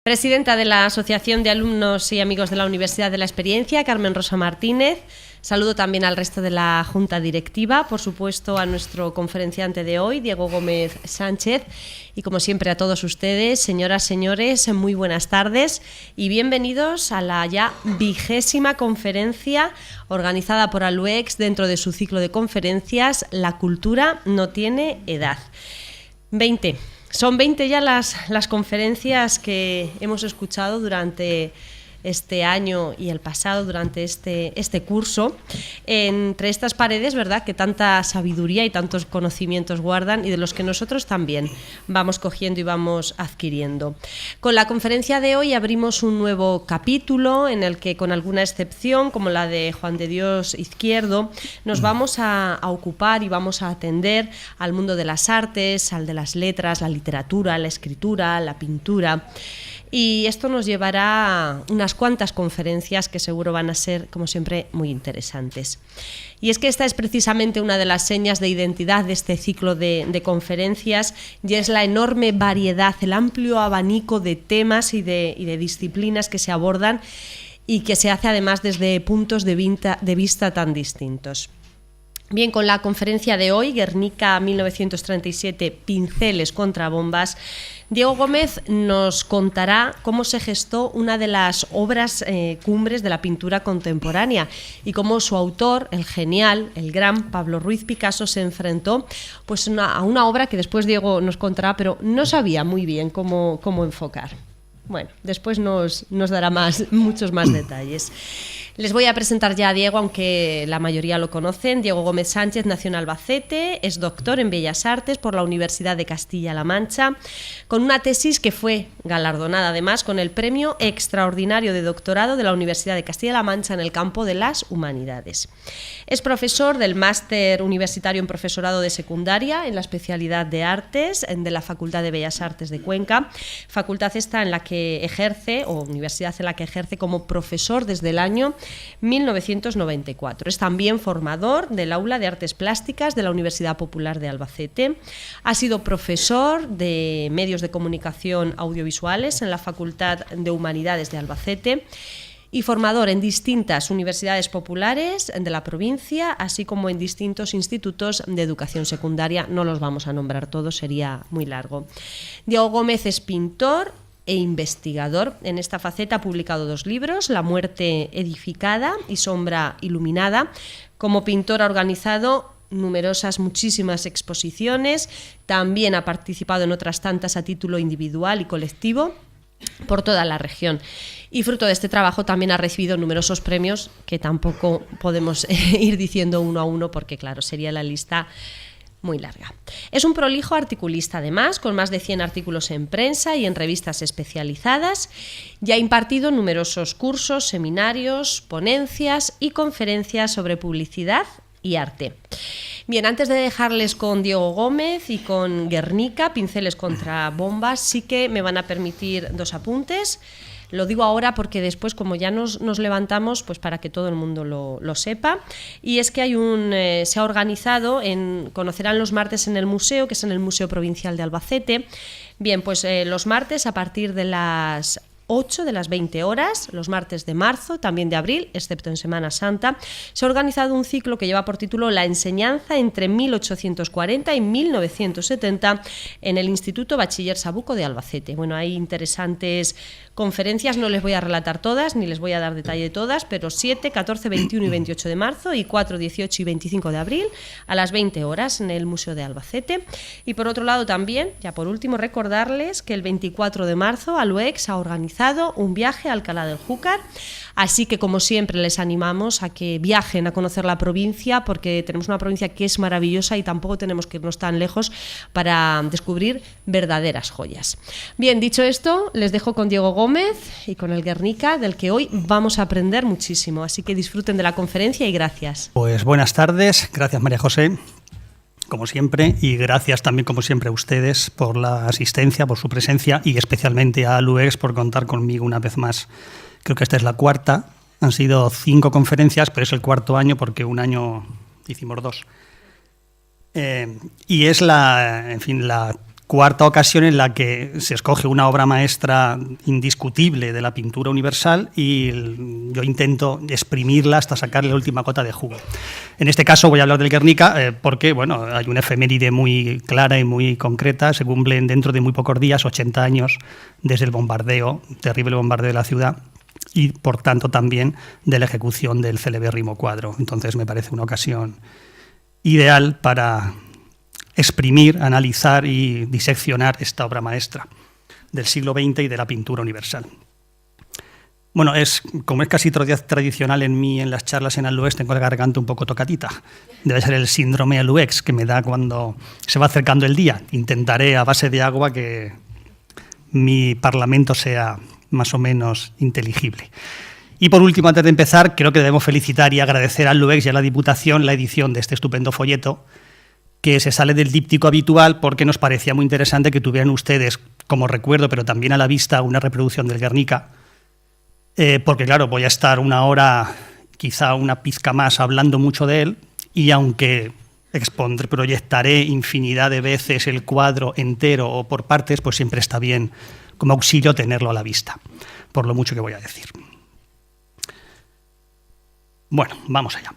Presidenta de la Asociación de Alumnos y Amigos de la Universidad de la Experiencia, Carmen Rosa Martínez. Saludo también al resto de la Junta Directiva, por supuesto a nuestro conferenciante de hoy, Diego Gómez Sánchez, y como siempre a todos ustedes, señoras, señores, muy buenas tardes y bienvenidos a la ya 20ª conferencia organizada por Aluex dentro de su ciclo de conferencias La cultura no tiene edad. 20. Son 20 ya las conferencias que hemos escuchado durante este año y el pasado, durante este curso, entre estas paredes, ¿verdad?, que tanta sabiduría y tantos conocimientos guardan y de los que nosotros también vamos cogiendo y vamos adquiriendo. Con la conferencia de hoy abrimos un nuevo capítulo en el que, con alguna excepción, como la de Juan de Dios Izquierdo, nos vamos a ocupar y vamos a atender al mundo de las artes, al de las letras, la literatura, la escritura, la pintura. Y esto nos llevará a unas cuantas conferencias que seguro van a ser, como siempre, muy interesantes. Y es que esta es precisamente una de las señas de identidad de este ciclo de conferencias, y es la enorme variedad, el amplio abanico de temas y de disciplinas que se abordan y que se hace además desde puntos de vista tan distintos. Bien, con la conferencia de hoy, Guernica 1937, pinceles contra bombas, Diego Gómez nos contará cómo se gestó una de las obras cumbres de la pintura contemporánea y cómo su autor, el genial, el gran Pablo Ruiz Picasso, se enfrentó pues, a una obra que después Diego nos contará, pero no sabía muy bien cómo enfocar. Bueno, después nos dará muchos más detalles. Les voy a presentar ya a Diego, aunque la mayoría lo conocen. Diego Gómez Sánchez nació en Albacete, es doctor en Bellas Artes por la Universidad de Castilla-La Mancha, con una tesis que fue galardonada además con el Premio Extraordinario de Doctorado de la Universidad de Castilla-La Mancha en el campo de las humanidades. Es profesor del Máster Universitario en Profesorado de Secundaria en la especialidad de Artes de la Facultad de Bellas Artes de Cuenca, facultad esta en la que ejerce, o universidad en la que ejerce como profesor desde el año 1994. Es también formador del Aula de Artes Plásticas de la Universidad Popular de Albacete. Ha sido profesor de Medios de Comunicación Audiovisuales en la Facultad de Humanidades de Albacete y formador en distintas universidades populares de la provincia, así como en distintos institutos de educación secundaria. No los vamos a nombrar todos, sería muy largo. Diego Gómez es pintor e investigador. En esta faceta ha publicado 2 libros, La muerte edificada y Sombra iluminada. Como pintor ha organizado muchísimas exposiciones, también ha participado en otras tantas a título individual y colectivo por toda la región. Y fruto de este trabajo también ha recibido numerosos premios que tampoco podemos ir diciendo uno a uno porque, claro, sería la lista muy larga. Es un prolijo articulista además, con más de 100 artículos en prensa y en revistas especializadas, y ha impartido numerosos cursos, seminarios, ponencias y conferencias sobre publicidad y arte. Bien, antes de dejarles con Diego Gómez y con Guernica, pinceles contra bombas, sí que me van a permitir 2 apuntes. Lo digo ahora porque después, como ya nos levantamos, pues para que todo el mundo lo sepa. Y es que se ha organizado, conocerán los martes en el museo, que es en el Museo Provincial de Albacete. Bien, pues los martes a partir de las 8 de las 20 horas, los martes de marzo, también de abril, excepto en Semana Santa, se ha organizado un ciclo que lleva por título La enseñanza entre 1840 y 1970 en el Instituto Bachiller Sabuco de Albacete. Bueno, hay interesantes conferencias, no les voy a relatar todas, ni les voy a dar detalle de todas, pero 7, 14, 21 y 28 de marzo y 4, 18 y 25 de abril a las 20 horas en el Museo de Albacete. Y por otro lado también, ya por último, recordarles que el 24 de marzo Aluex ha organizado un viaje a Alcalá del Júcar, así que como siempre les animamos a que viajen a conocer la provincia porque tenemos una provincia que es maravillosa y tampoco tenemos que irnos tan lejos para descubrir verdaderas joyas. Bien, dicho esto, les dejo con Diego Gómez y con el Guernica, del que hoy vamos a aprender muchísimo, así que disfruten de la conferencia y gracias. Pues buenas tardes, gracias María José, como siempre, y gracias también como siempre a ustedes por la asistencia, por su presencia y especialmente a Aluex por contar conmigo una vez más. Creo que esta es la 4ª, han sido 5 conferencias, pero es el 4º año porque un año hicimos 2. Y es la cuarta ocasión en la que se escoge una obra maestra indiscutible de la pintura universal y yo intento exprimirla hasta sacarle la última gota de jugo. En este caso voy a hablar del Guernica porque bueno, hay una efeméride muy clara y muy concreta. Se cumplen dentro de muy pocos días 80 años desde el bombardeo, terrible bombardeo de la ciudad, y por tanto también de la ejecución del celebérrimo cuadro. Entonces me parece una ocasión ideal para exprimir, analizar y diseccionar esta obra maestra del siglo XX y de la pintura universal. Bueno, como es casi tradicional en mí en las charlas en Aluex, tengo la garganta un poco tocadita. Debe ser el síndrome Aluex que me da cuando se va acercando el día. Intentaré, a base de agua, que mi parlamento sea más o menos inteligible. Y por último, antes de empezar, creo que debemos felicitar y agradecer a Aluex y a la Diputación la edición de este estupendo folleto, que se sale del díptico habitual porque nos parecía muy interesante que tuvieran ustedes como recuerdo, pero también a la vista, una reproducción del Guernica, porque claro, voy a estar una hora, quizá una pizca más, hablando mucho de él, y aunque proyectaré infinidad de veces el cuadro entero o por partes, pues siempre está bien como auxilio tenerlo a la vista, por lo mucho que voy a decir. Bueno, vamos allá.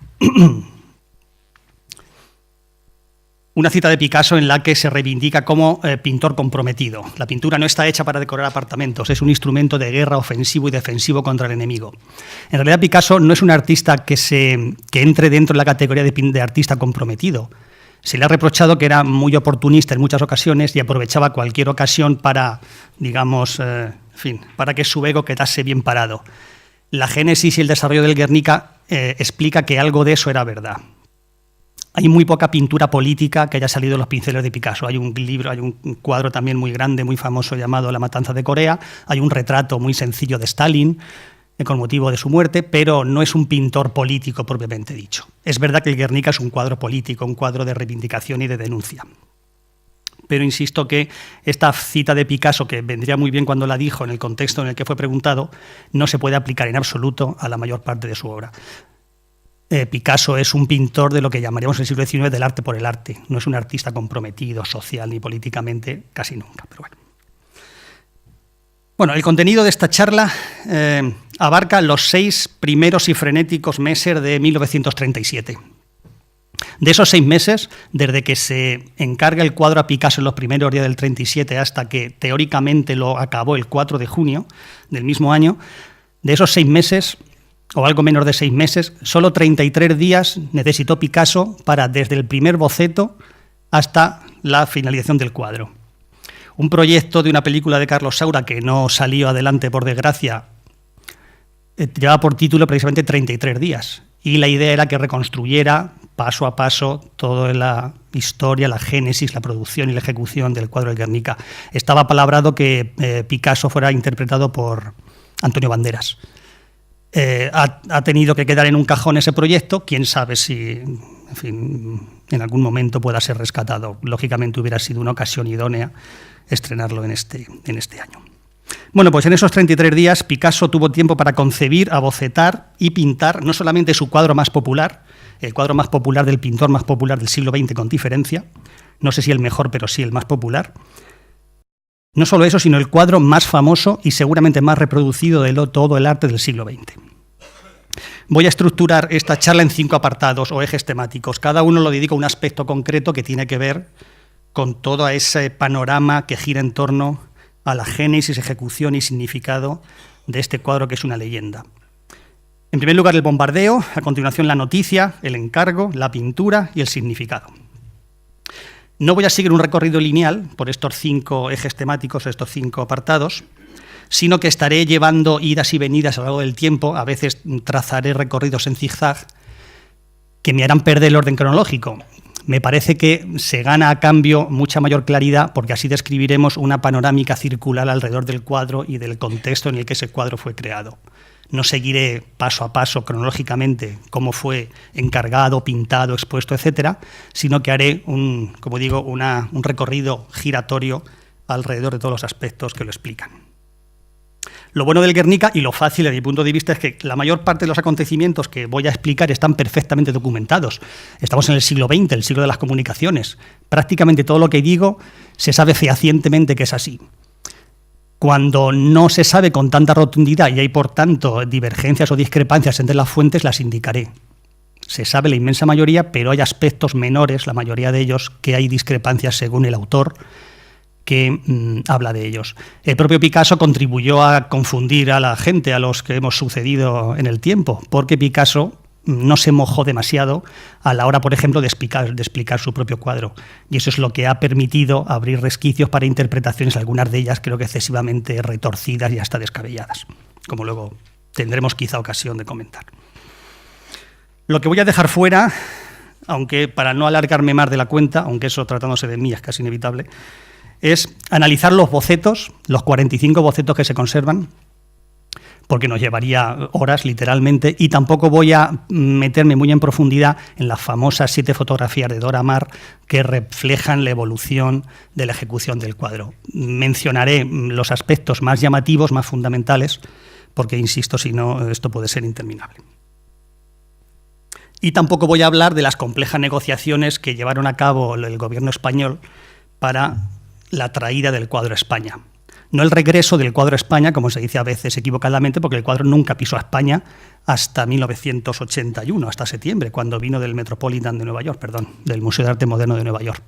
Una cita de Picasso en la que se reivindica como pintor comprometido. La pintura no está hecha para decorar apartamentos, es un instrumento de guerra ofensivo y defensivo contra el enemigo. En realidad Picasso no es un artista que entre dentro de la categoría de artista comprometido. Se le ha reprochado que era muy oportunista en muchas ocasiones y aprovechaba cualquier ocasión para, digamos, para que su ego quedase bien parado. La génesis y el desarrollo del Guernica explica que algo de eso era verdad. Hay muy poca pintura política que haya salido de los pinceles de Picasso. Hay un libro, hay un cuadro también muy grande, muy famoso, llamado La matanza de Corea. Hay un retrato muy sencillo de Stalin con motivo de su muerte, pero no es un pintor político propiamente dicho. Es verdad que el Guernica es un cuadro político, un cuadro de reivindicación y de denuncia. Pero insisto que esta cita de Picasso, que vendría muy bien cuando la dijo en el contexto en el que fue preguntado, no se puede aplicar en absoluto a la mayor parte de su obra. Picasso es un pintor de lo que llamaríamos en el siglo XIX del arte por el arte. No es un artista comprometido social ni políticamente, casi nunca. Pero bueno, el contenido de esta charla abarca los 6 primeros y frenéticos meses de 1937. De esos 6 meses, desde que se encarga el cuadro a Picasso en los primeros días del 37 hasta que teóricamente lo acabó el 4 de junio del mismo año, de esos 6 meses, o algo menos de 6 meses, solo 33 días necesitó Picasso para, desde el primer boceto hasta la finalización del cuadro. Un proyecto de una película de Carlos Saura que no salió adelante, por desgracia, llevaba por título precisamente 33 días. Y la idea era que reconstruyera paso a paso toda la historia, la génesis, la producción y la ejecución del cuadro de Guernica. Estaba palabrado que Picasso fuera interpretado por Antonio Banderas. Ha tenido que quedar en un cajón ese proyecto, quién sabe si, en algún momento pueda ser rescatado. Lógicamente hubiera sido una ocasión idónea estrenarlo en este año. Bueno, pues en esos 33 días Picasso tuvo tiempo para concebir, abocetar y pintar no solamente su cuadro más popular, el cuadro más popular del pintor más popular del siglo XX con diferencia, no sé si el mejor, pero sí el más popular. No solo eso, sino el cuadro más famoso y seguramente más reproducido de todo el arte del siglo XX. Voy a estructurar esta charla en 5 apartados o ejes temáticos. Cada uno lo dedico a un aspecto concreto que tiene que ver con todo ese panorama que gira en torno a la génesis, ejecución y significado de este cuadro que es una leyenda. En primer lugar, el bombardeo, a continuación la noticia, el encargo, la pintura y el significado. No voy a seguir un recorrido lineal por estos 5 ejes temáticos, estos 5 apartados, sino que estaré llevando idas y venidas a lo largo del tiempo. A veces trazaré recorridos en zigzag que me harán perder el orden cronológico. Me parece que se gana a cambio mucha mayor claridad porque así describiremos una panorámica circular alrededor del cuadro y del contexto en el que ese cuadro fue creado. No seguiré paso a paso cronológicamente cómo fue encargado, pintado, expuesto, etcétera, sino que haré un recorrido giratorio alrededor de todos los aspectos que lo explican. Lo bueno del Guernica y lo fácil desde mi punto de vista es que la mayor parte de los acontecimientos que voy a explicar están perfectamente documentados. Estamos en el siglo XX, el siglo de las comunicaciones. Prácticamente todo lo que digo se sabe fehacientemente que es así. Cuando no se sabe con tanta rotundidad y hay, por tanto, divergencias o discrepancias entre las fuentes, las indicaré. Se sabe la inmensa mayoría, pero hay aspectos menores, la mayoría de ellos, que hay discrepancias según el autor que habla de ellos. El propio Picasso contribuyó a confundir a la gente, a los que hemos sucedido en el tiempo, porque Picasso no se mojó demasiado a la hora, por ejemplo, de explicar su propio cuadro. Y eso es lo que ha permitido abrir resquicios para interpretaciones, algunas de ellas creo que excesivamente retorcidas y hasta descabelladas, como luego tendremos quizá ocasión de comentar. Lo que voy a dejar fuera, aunque para no alargarme más de la cuenta, aunque eso tratándose de mí es casi inevitable, es analizar los bocetos, los 45 bocetos que se conservan, porque nos llevaría horas, literalmente, y tampoco voy a meterme muy en profundidad en las famosas 7 fotografías de Dora Maar que reflejan la evolución de la ejecución del cuadro. Mencionaré los aspectos más llamativos, más fundamentales, porque, insisto, si no, esto puede ser interminable. Y tampoco voy a hablar de las complejas negociaciones que llevaron a cabo el gobierno español para la traída del cuadro a España. No el regreso del cuadro a España, como se dice a veces equivocadamente, porque el cuadro nunca pisó a España hasta 1981, hasta septiembre, cuando vino del Metropolitan de Nueva York, perdón, del Museo de Arte Moderno de Nueva York.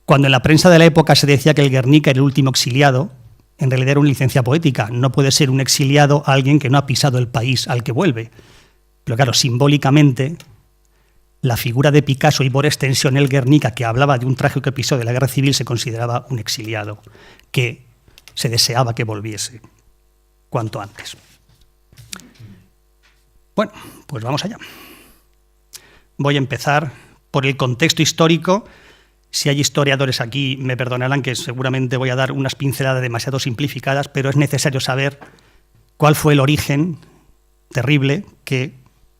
Cuando en la prensa de la época se decía que el Guernica era el último exiliado, en realidad era una licencia poética. No puede ser un exiliado alguien que no ha pisado el país al que vuelve. Pero claro, simbólicamente, la figura de Picasso y por extensión el Guernica, que hablaba de un trágico episodio de la Guerra Civil, se consideraba un exiliado que se deseaba que volviese cuanto antes. Bueno, pues vamos allá. Voy a empezar por el contexto histórico. Si hay historiadores aquí, me perdonarán que seguramente voy a dar unas pinceladas demasiado simplificadas, pero es necesario saber cuál fue el origen terrible que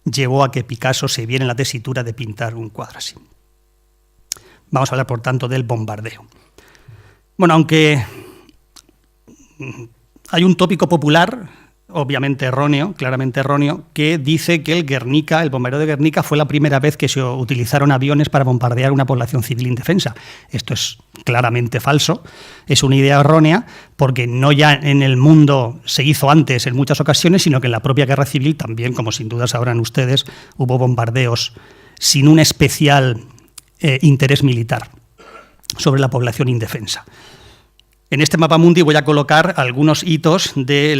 llevó a que Picasso se viera en la tesitura de pintar un cuadro así. Vamos a hablar, por tanto, del bombardeo. Bueno, aunque hay un tópico popular, obviamente erróneo, claramente erróneo, que dice que el Guernica, el bombardeo de Guernica, fue la primera vez que se utilizaron aviones para bombardear una población civil indefensa. Esto es claramente falso, es una idea errónea, porque no ya en el mundo se hizo antes en muchas ocasiones, sino que en la propia Guerra Civil también, como sin duda sabrán ustedes, hubo bombardeos sin un especial interés militar sobre la población indefensa. En este mapamundi voy a colocar algunos hitos de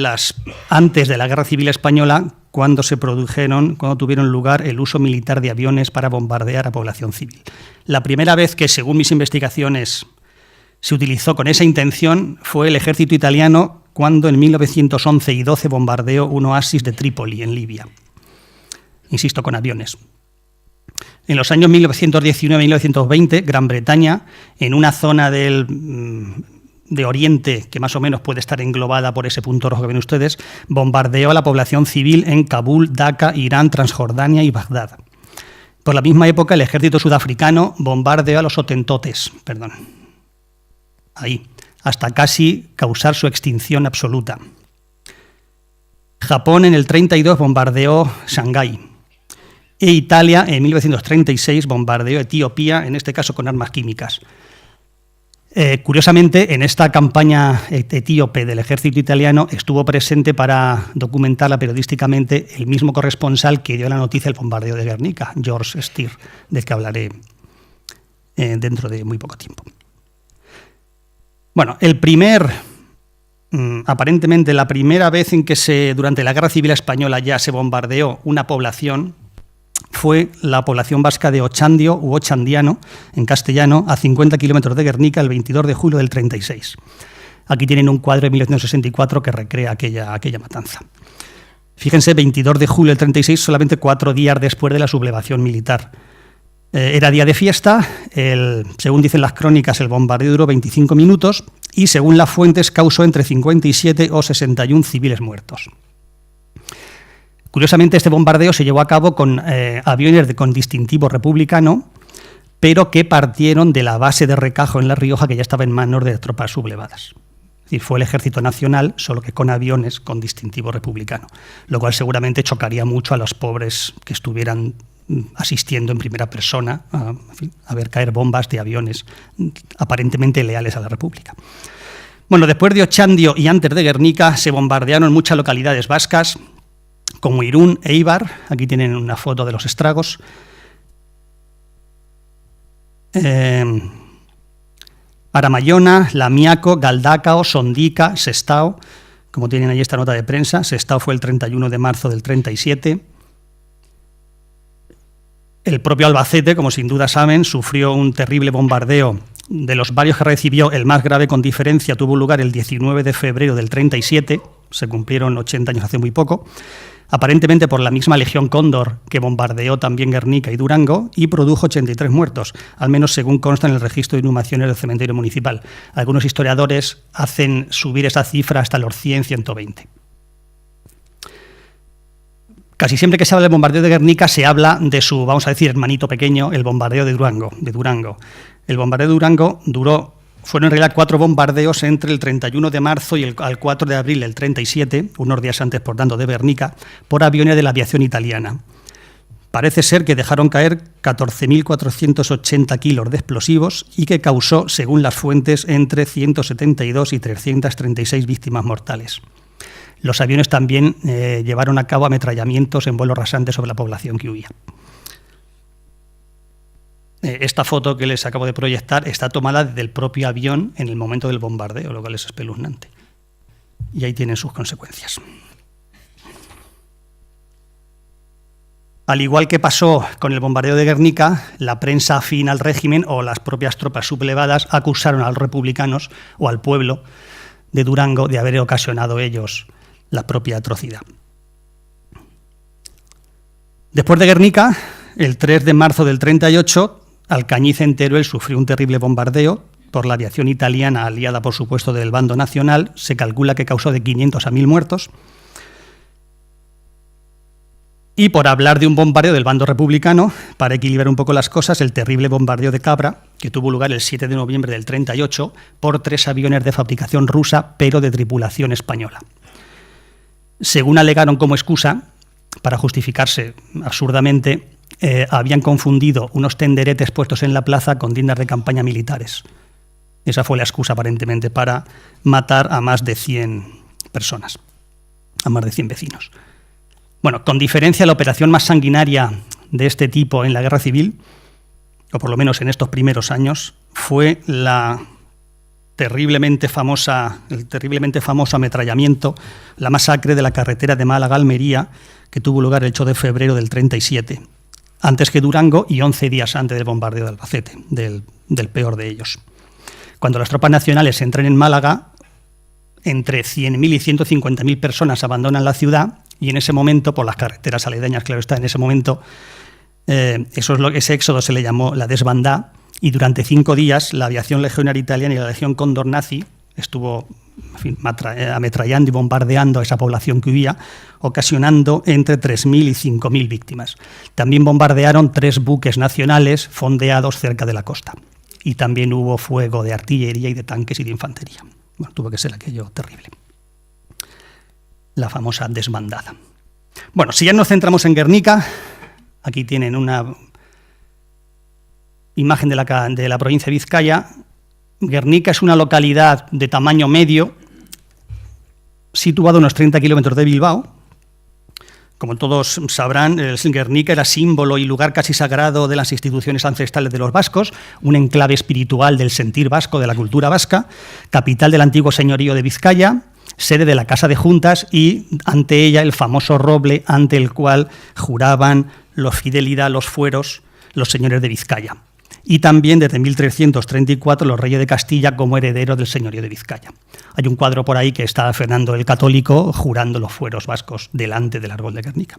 antes de la Guerra Civil Española, cuando tuvieron lugar el uso militar de aviones para bombardear a población civil. La primera vez que, según mis investigaciones, se utilizó con esa intención fue el ejército italiano cuando en 1911 y 12 bombardeó un oasis de Trípoli, en Libia. Insisto, con aviones. En los años 1919-1920, Gran Bretaña, en una zona de Oriente, que más o menos puede estar englobada por ese punto rojo que ven ustedes, bombardeó a la población civil en Kabul, Daca, Irán, Transjordania y Bagdad. Por la misma época, el ejército sudafricano bombardeó a los hotentotes, hasta casi causar su extinción absoluta. Japón en el 32 bombardeó Shanghái. E Italia en 1936 bombardeó Etiopía, en este caso con armas químicas. Curiosamente, en esta campaña etíope del ejército italiano estuvo presente para documentarla periodísticamente el mismo corresponsal que dio la noticia del bombardeo de Guernica, George Steer, del que hablaré dentro de muy poco tiempo. Bueno, aparentemente la primera vez en que durante la Guerra Civil Española ya se bombardeó una población fue la población vasca de Ochandio u Ochandiano, en castellano, a 50 kilómetros de Guernica, el 22 de julio del 36. Aquí tienen un cuadro de 1964 que recrea aquella matanza. Fíjense, 22 de julio del 36, solamente 4 días después de la sublevación militar. Era día de fiesta, según dicen las crónicas, el bombardeo duró 25 minutos y, según las fuentes, causó entre 57 o 61 civiles muertos. Curiosamente, este bombardeo se llevó a cabo con aviones con distintivo republicano, pero que partieron de la base de Recajo en La Rioja, que ya estaba en manos de tropas sublevadas. Es decir, fue el Ejército Nacional, solo que con aviones con distintivo republicano, lo cual seguramente chocaría mucho a los pobres que estuvieran asistiendo en primera persona a ver caer bombas de aviones aparentemente leales a la República. Bueno, después de Ochandio y antes de Guernica se bombardearon muchas localidades vascas, como Irún e Eibar. Aquí tienen una foto de los estragos. Aramayona, Lamiaco, Galdacao, Sondica, Sestao, como tienen ahí esta nota de prensa. Sestao fue el 31 de marzo del 37. El propio Albacete, como sin duda saben, sufrió un terrible bombardeo. De los varios que recibió, el más grave con diferencia tuvo lugar el 19 de febrero del 37, se cumplieron 80 años hace muy poco, aparentemente por la misma Legión Cóndor que bombardeó también Guernica y Durango y produjo 83 muertos, al menos según consta en el registro de inhumaciones del cementerio municipal. Algunos historiadores hacen subir esa cifra hasta los 100, 120. Casi siempre que se habla del bombardeo de Guernica se habla de su, vamos a decir, hermanito pequeño, el bombardeo de Durango. El bombardeo de Durango fueron en realidad 4 bombardeos entre el 31 de marzo y al 4 de abril del 37, unos días antes, por tanto, de Guernica, por aviones de la aviación italiana. Parece ser que dejaron caer 14.480 kilos de explosivos y que causó, según las fuentes, entre 172 y 336 víctimas mortales. Los aviones también llevaron a cabo ametrallamientos en vuelo rasante sobre la población que huía. Esta foto que les acabo de proyectar está tomada del propio avión en el momento del bombardeo, lo cual es espeluznante. Y ahí tienen sus consecuencias. Al igual que pasó con el bombardeo de Guernica, la prensa afín al régimen o las propias tropas sublevadas acusaron a los republicanos o al pueblo de Durango de haber ocasionado ellos la propia atrocidad. Después de Guernica, el 3 de marzo del 38, Alcañiz en Teruel sufrió un terrible bombardeo por la aviación italiana, aliada por supuesto del bando nacional. Se calcula que causó de 500 a 1.000 muertos. Y por hablar de un bombardeo del bando republicano, para equilibrar un poco las cosas, el terrible bombardeo de Cabra, que tuvo lugar el 7 de noviembre del 38 por 3 aviones de fabricación rusa, pero de tripulación española. Según alegaron como excusa, para justificarse absurdamente, habían confundido unos tenderetes puestos en la plaza con tiendas de campaña militares. Esa fue la excusa aparentemente para matar a más de 100 personas, a más de 100 vecinos. Bueno, con diferencia, la operación más sanguinaria de este tipo en la Guerra Civil, o por lo menos en estos primeros años, fue el terriblemente famoso ametrallamiento, la masacre de la carretera de Málaga a Almería, que tuvo lugar el 8 de febrero del 37, antes que Durango y 11 días antes del bombardeo de Albacete, del peor de ellos. Cuando las tropas nacionales entran en Málaga, entre 100.000 y 150.000 personas abandonan la ciudad y en ese momento, por las carreteras aledañas, claro está, en ese momento, ese éxodo se le llamó la desbandada y durante 5 días la aviación legionaria italiana y la Legión Cóndor nazi estuvo ametrallando y bombardeando a esa población que huía, ocasionando entre 3.000 y 5.000 víctimas. También bombardearon 3 buques nacionales fondeados cerca de la costa. Y también hubo fuego de artillería y de tanques y de infantería. Bueno, tuvo que ser aquello terrible. La famosa desbandada. Bueno, si ya nos centramos en Guernica, aquí tienen una imagen de la provincia de Vizcaya. Guernica es una localidad de tamaño medio, situada a unos 30 kilómetros de Bilbao. Como todos sabrán, Guernica era símbolo y lugar casi sagrado de las instituciones ancestrales de los vascos, un enclave espiritual del sentir vasco, de la cultura vasca, capital del antiguo señorío de Vizcaya, sede de la Casa de Juntas y ante ella el famoso roble ante el cual juraban la fidelidad a los fueros los señores de Vizcaya. Y también desde 1334 los reyes de Castilla como herederos del señorío de Vizcaya. Hay un cuadro por ahí que está Fernando el Católico jurando los fueros vascos delante del árbol de Guernica.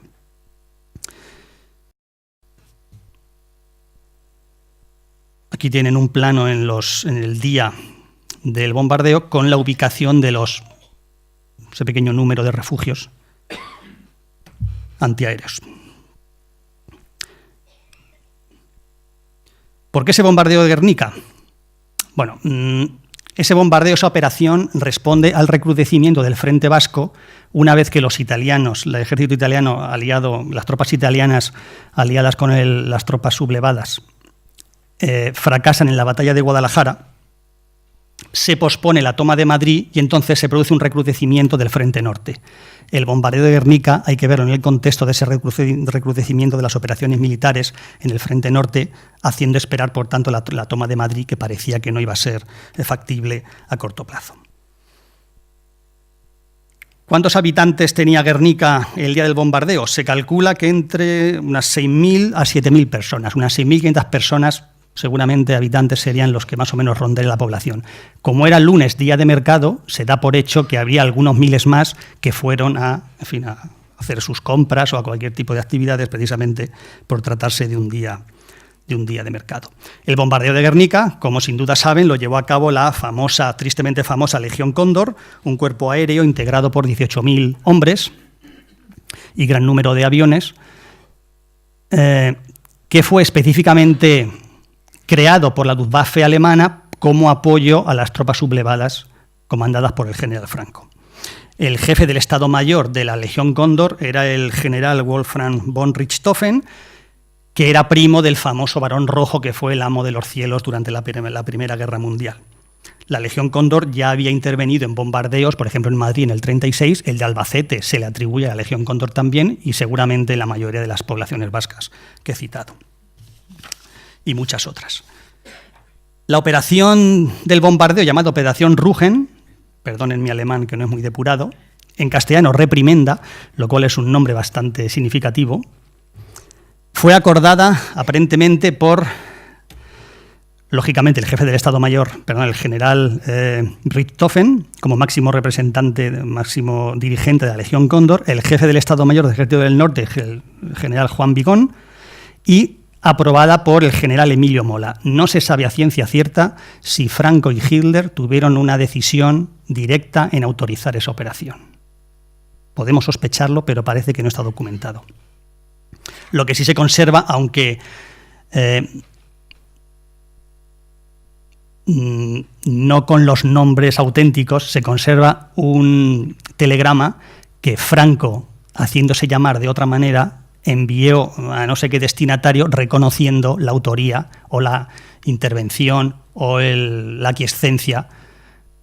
Aquí tienen un plano en el día del bombardeo con la ubicación de ese pequeño número de refugios antiaéreos. ¿Por qué ese bombardeo de Guernica? Bueno, Ese bombardeo, esa operación, responde al recrudecimiento del frente vasco una vez que los italianos, el ejército italiano aliado, las tropas italianas aliadas con las tropas sublevadas, fracasan en la batalla de Guadalajara. Se pospone la toma de Madrid y entonces se produce un recrudecimiento del frente norte. El bombardeo de Guernica hay que verlo en el contexto de ese recrudecimiento de las operaciones militares en el frente norte, haciendo esperar, por tanto, la toma de Madrid, que parecía que no iba a ser factible a corto plazo. ¿Cuántos habitantes tenía Guernica el día del bombardeo? Se calcula que entre unas 6.000 a 7.000 personas, unas 6.500 personas. Seguramente habitantes serían los que más o menos rondarían la población. Como era lunes, día de mercado, se da por hecho que habría algunos miles más que fueron a hacer sus compras o a cualquier tipo de actividades, precisamente por tratarse de un día de mercado. El bombardeo de Guernica, como sin duda saben, lo llevó a cabo la tristemente famosa Legión Cóndor, un cuerpo aéreo integrado por 18.000 hombres y gran número de aviones, que fue específicamente creado por la Luftwaffe alemana como apoyo a las tropas sublevadas comandadas por el general Franco. El jefe del Estado Mayor de la Legión Cóndor era el general Wolfram von Richthofen, que era primo del famoso Barón Rojo, que fue el amo de los cielos durante la Primera Guerra Mundial. La Legión Cóndor ya había intervenido en bombardeos, por ejemplo en Madrid en el 36, el de Albacete se le atribuye a la Legión Cóndor también, y seguramente en la mayoría de las poblaciones vascas que he citado. Y muchas otras. La operación del bombardeo, llamada Operación Rügen, perdonen mi alemán que no es muy depurado, en castellano reprimenda, lo cual es un nombre bastante significativo, fue acordada aparentemente por, lógicamente, el jefe del Estado Mayor, el general Richthofen, como máximo representante, máximo dirigente de la Legión Cóndor, el jefe del Estado Mayor del Ejército del Norte, el general Juan Vigón, y aprobada por el general Emilio Mola. No se sabe a ciencia cierta si Franco y Hitler tuvieron una decisión directa en autorizar esa operación. Podemos sospecharlo, pero parece que no está documentado. Lo que sí se conserva, aunque no con los nombres auténticos, se conserva un telegrama que Franco, haciéndose llamar de otra manera, envió a no sé qué destinatario reconociendo la autoría o la intervención o la aquiescencia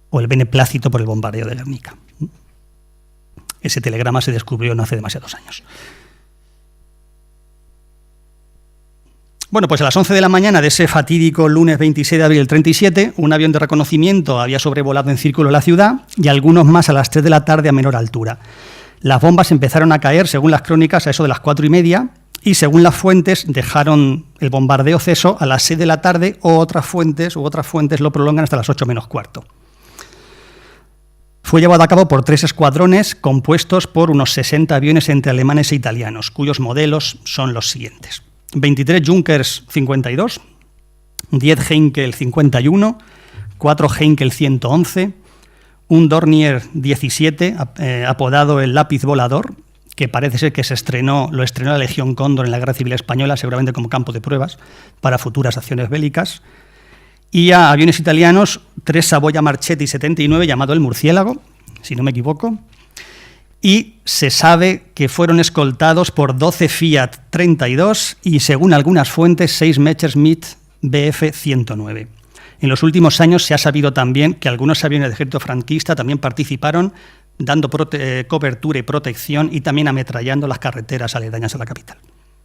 o el beneplácito por el bombardeo de Guernica. Ese telegrama se descubrió no hace demasiados años. Bueno, pues a las 11 de la mañana de ese fatídico lunes 26 de abril del 37, un avión de reconocimiento había sobrevolado en círculo la ciudad y algunos más a las 3 de la tarde a menor altura. Las bombas empezaron a caer, según las crónicas, a eso de las 4:30 y, según las fuentes, dejaron el bombardeo ceso a las 6 de la tarde o otras fuentes lo prolongan hasta las 8 menos cuarto. Fue llevado a cabo por 3 escuadrones compuestos por unos 60 aviones entre alemanes e italianos, cuyos modelos son los siguientes: 23 Junkers 52, 10 Heinkel 51, 4 Heinkel 111, un Dornier 17, apodado el lápiz volador, que parece ser que lo estrenó la Legión Cóndor en la Guerra Civil Española, seguramente como campo de pruebas para futuras acciones bélicas, y a aviones italianos, 3 Savoia Marchetti 79, llamado el Murciélago, si no me equivoco, y se sabe que fueron escoltados por 12 Fiat 32 y, según algunas fuentes, 6 Messerschmitt Bf 109. En los últimos años se ha sabido también que algunos aviones del ejército franquista también participaron dando cobertura y protección y también ametrallando las carreteras aledañas a la capital,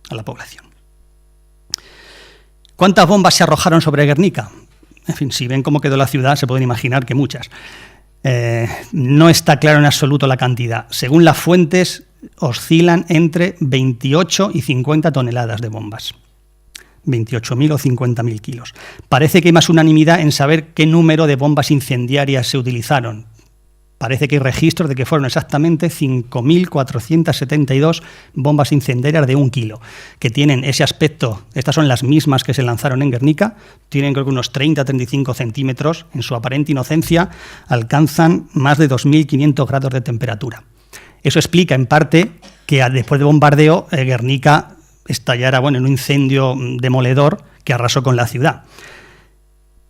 a la población. ¿Cuántas bombas se arrojaron sobre Guernica? En fin, si ven cómo quedó la ciudad, se pueden imaginar que muchas. No está claro en absoluto la cantidad. Según las fuentes, oscilan entre 28 y 50 toneladas de bombas. 28.000 o 50.000 kilos. Parece que hay más unanimidad en saber qué número de bombas incendiarias se utilizaron. Parece que hay registros de que fueron exactamente 5.472 bombas incendiarias de 1 kilo, que tienen ese aspecto. Estas son las mismas que se lanzaron en Guernica, tienen creo que unos 30-35 centímetros, en su aparente inocencia alcanzan más de 2.500 grados de temperatura. Eso explica en parte que después del bombardeo Guernica estallara en un incendio demoledor que arrasó con la ciudad.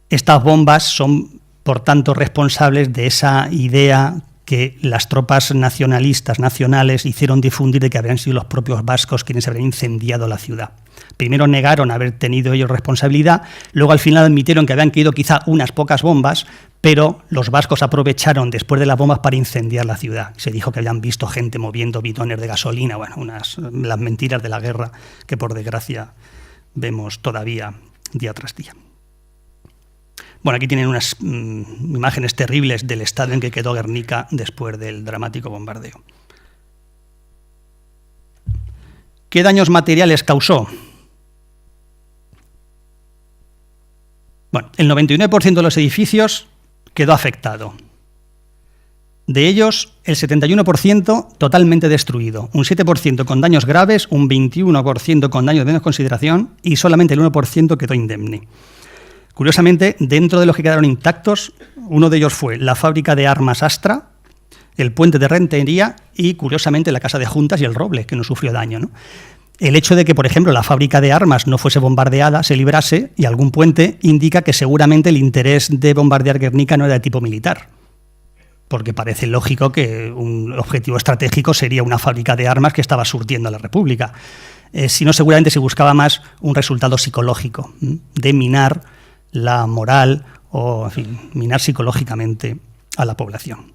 Estas bombas son por tanto, responsables de esa idea que las tropas nacionalistas, nacionales, hicieron difundir de que habrían sido los propios vascos quienes habrían incendiado la ciudad. Primero negaron haber tenido ellos responsabilidad, luego al final admitieron que habían caído quizá unas pocas bombas, pero los vascos aprovecharon después de las bombas para incendiar la ciudad. Se dijo que habían visto gente moviendo bidones de gasolina, bueno, las mentiras de la guerra que por desgracia vemos todavía día tras día. Bueno, aquí tienen unas imágenes terribles del estado en que quedó Guernica después del dramático bombardeo. ¿Qué daños materiales causó? Bueno, el 99% de los edificios quedó afectado. De ellos, el 71% totalmente destruido, un 7% con daños graves, un 21% con daños de menos consideración y solamente el 1% quedó indemne. Curiosamente, dentro de los que quedaron intactos, uno de ellos fue la fábrica de armas Astra, el puente de Rentería y, curiosamente, la casa de Juntas y el Roble, que no sufrió daño, ¿no? El hecho de que, por ejemplo, la fábrica de armas no fuese bombardeada, se librase, y algún puente, indica que seguramente el interés de bombardear Guernica no era de tipo militar, porque parece lógico que un objetivo estratégico sería una fábrica de armas que estaba surtiendo a la República. Sino seguramente se buscaba más un resultado psicológico, de minar la moral o, en fin, minar psicológicamente a la población.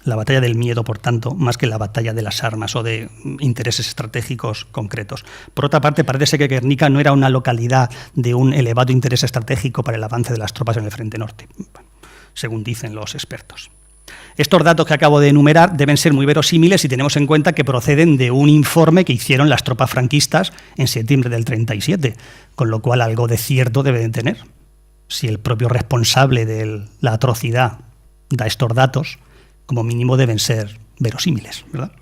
La batalla del miedo, por tanto, más que la batalla de las armas o de intereses estratégicos concretos. Por otra parte, parece ser que Guernica no era una localidad de un elevado interés estratégico para el avance de las tropas en el frente norte, según dicen los expertos. Estos datos que acabo de enumerar deben ser muy verosímiles si tenemos en cuenta que proceden de un informe que hicieron las tropas franquistas en septiembre del 37, con lo cual algo de cierto deben tener. Si el propio responsable de la atrocidad da estos datos, como mínimo deben ser verosímiles, ¿verdad?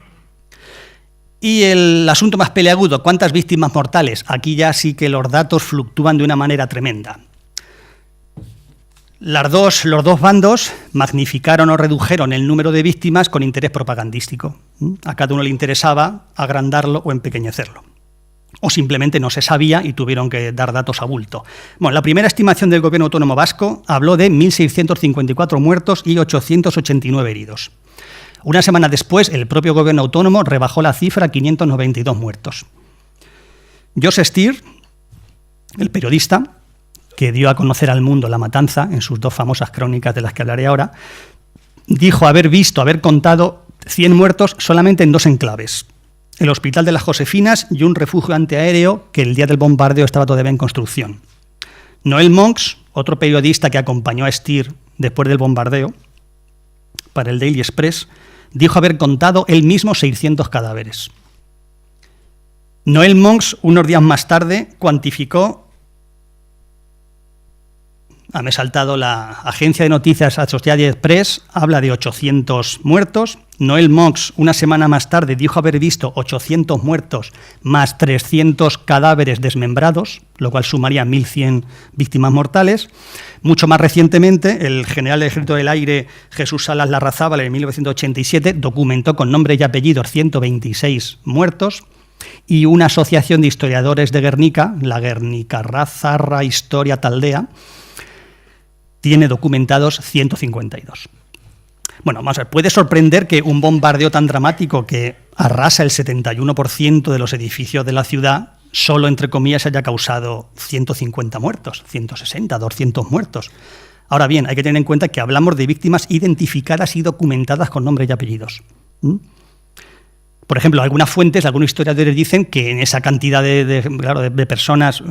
Y el asunto más peleagudo, ¿cuántas víctimas mortales? Aquí ya sí que los datos fluctúan de una manera tremenda. Los dos bandos magnificaron o redujeron el número de víctimas con interés propagandístico. A cada uno le interesaba agrandarlo o empequeñecerlo. O simplemente no se sabía y tuvieron que dar datos a bulto. Bueno, la primera estimación del Gobierno Autónomo Vasco habló de 1.654 muertos y 889 heridos. Una semana después, el propio Gobierno Autónomo rebajó la cifra a 592 muertos. Joseph Stier, el periodista que dio a conocer al mundo la matanza en sus dos famosas crónicas de las que hablaré ahora, dijo haber contado 100 muertos solamente en dos enclaves: el Hospital de las Josefinas y un refugio antiaéreo que el día del bombardeo estaba todavía en construcción. Noel Monks, otro periodista que acompañó a Stier después del bombardeo, para el Daily Express, dijo haber contado él mismo 600 cadáveres. Noel Monks, unos días más tarde, cuantificó. Me he saltado la agencia de noticias Associated Press, habla de 800 muertos. Noel Monks, una semana más tarde, dijo haber visto 800 muertos más 300 cadáveres desmembrados, lo cual sumaría 1.100 víctimas mortales. Mucho más recientemente, el general del Ejército del Aire, Jesús Salas Larrazábal, en 1987, documentó con nombre y apellidos 126 muertos. Y una asociación de historiadores de Guernica, la Guernica Zarra Historia Taldea, tiene documentados 152. Bueno, vamos a ver, puede sorprender que un bombardeo tan dramático que arrasa el 71% de los edificios de la ciudad, solo, entre comillas, haya causado 150 muertos, 160, 200 muertos. Ahora bien, hay que tener en cuenta que hablamos de víctimas identificadas y documentadas con nombres y apellidos. Por ejemplo, algunas fuentes, algunos historiadores dicen que en esa cantidad de personas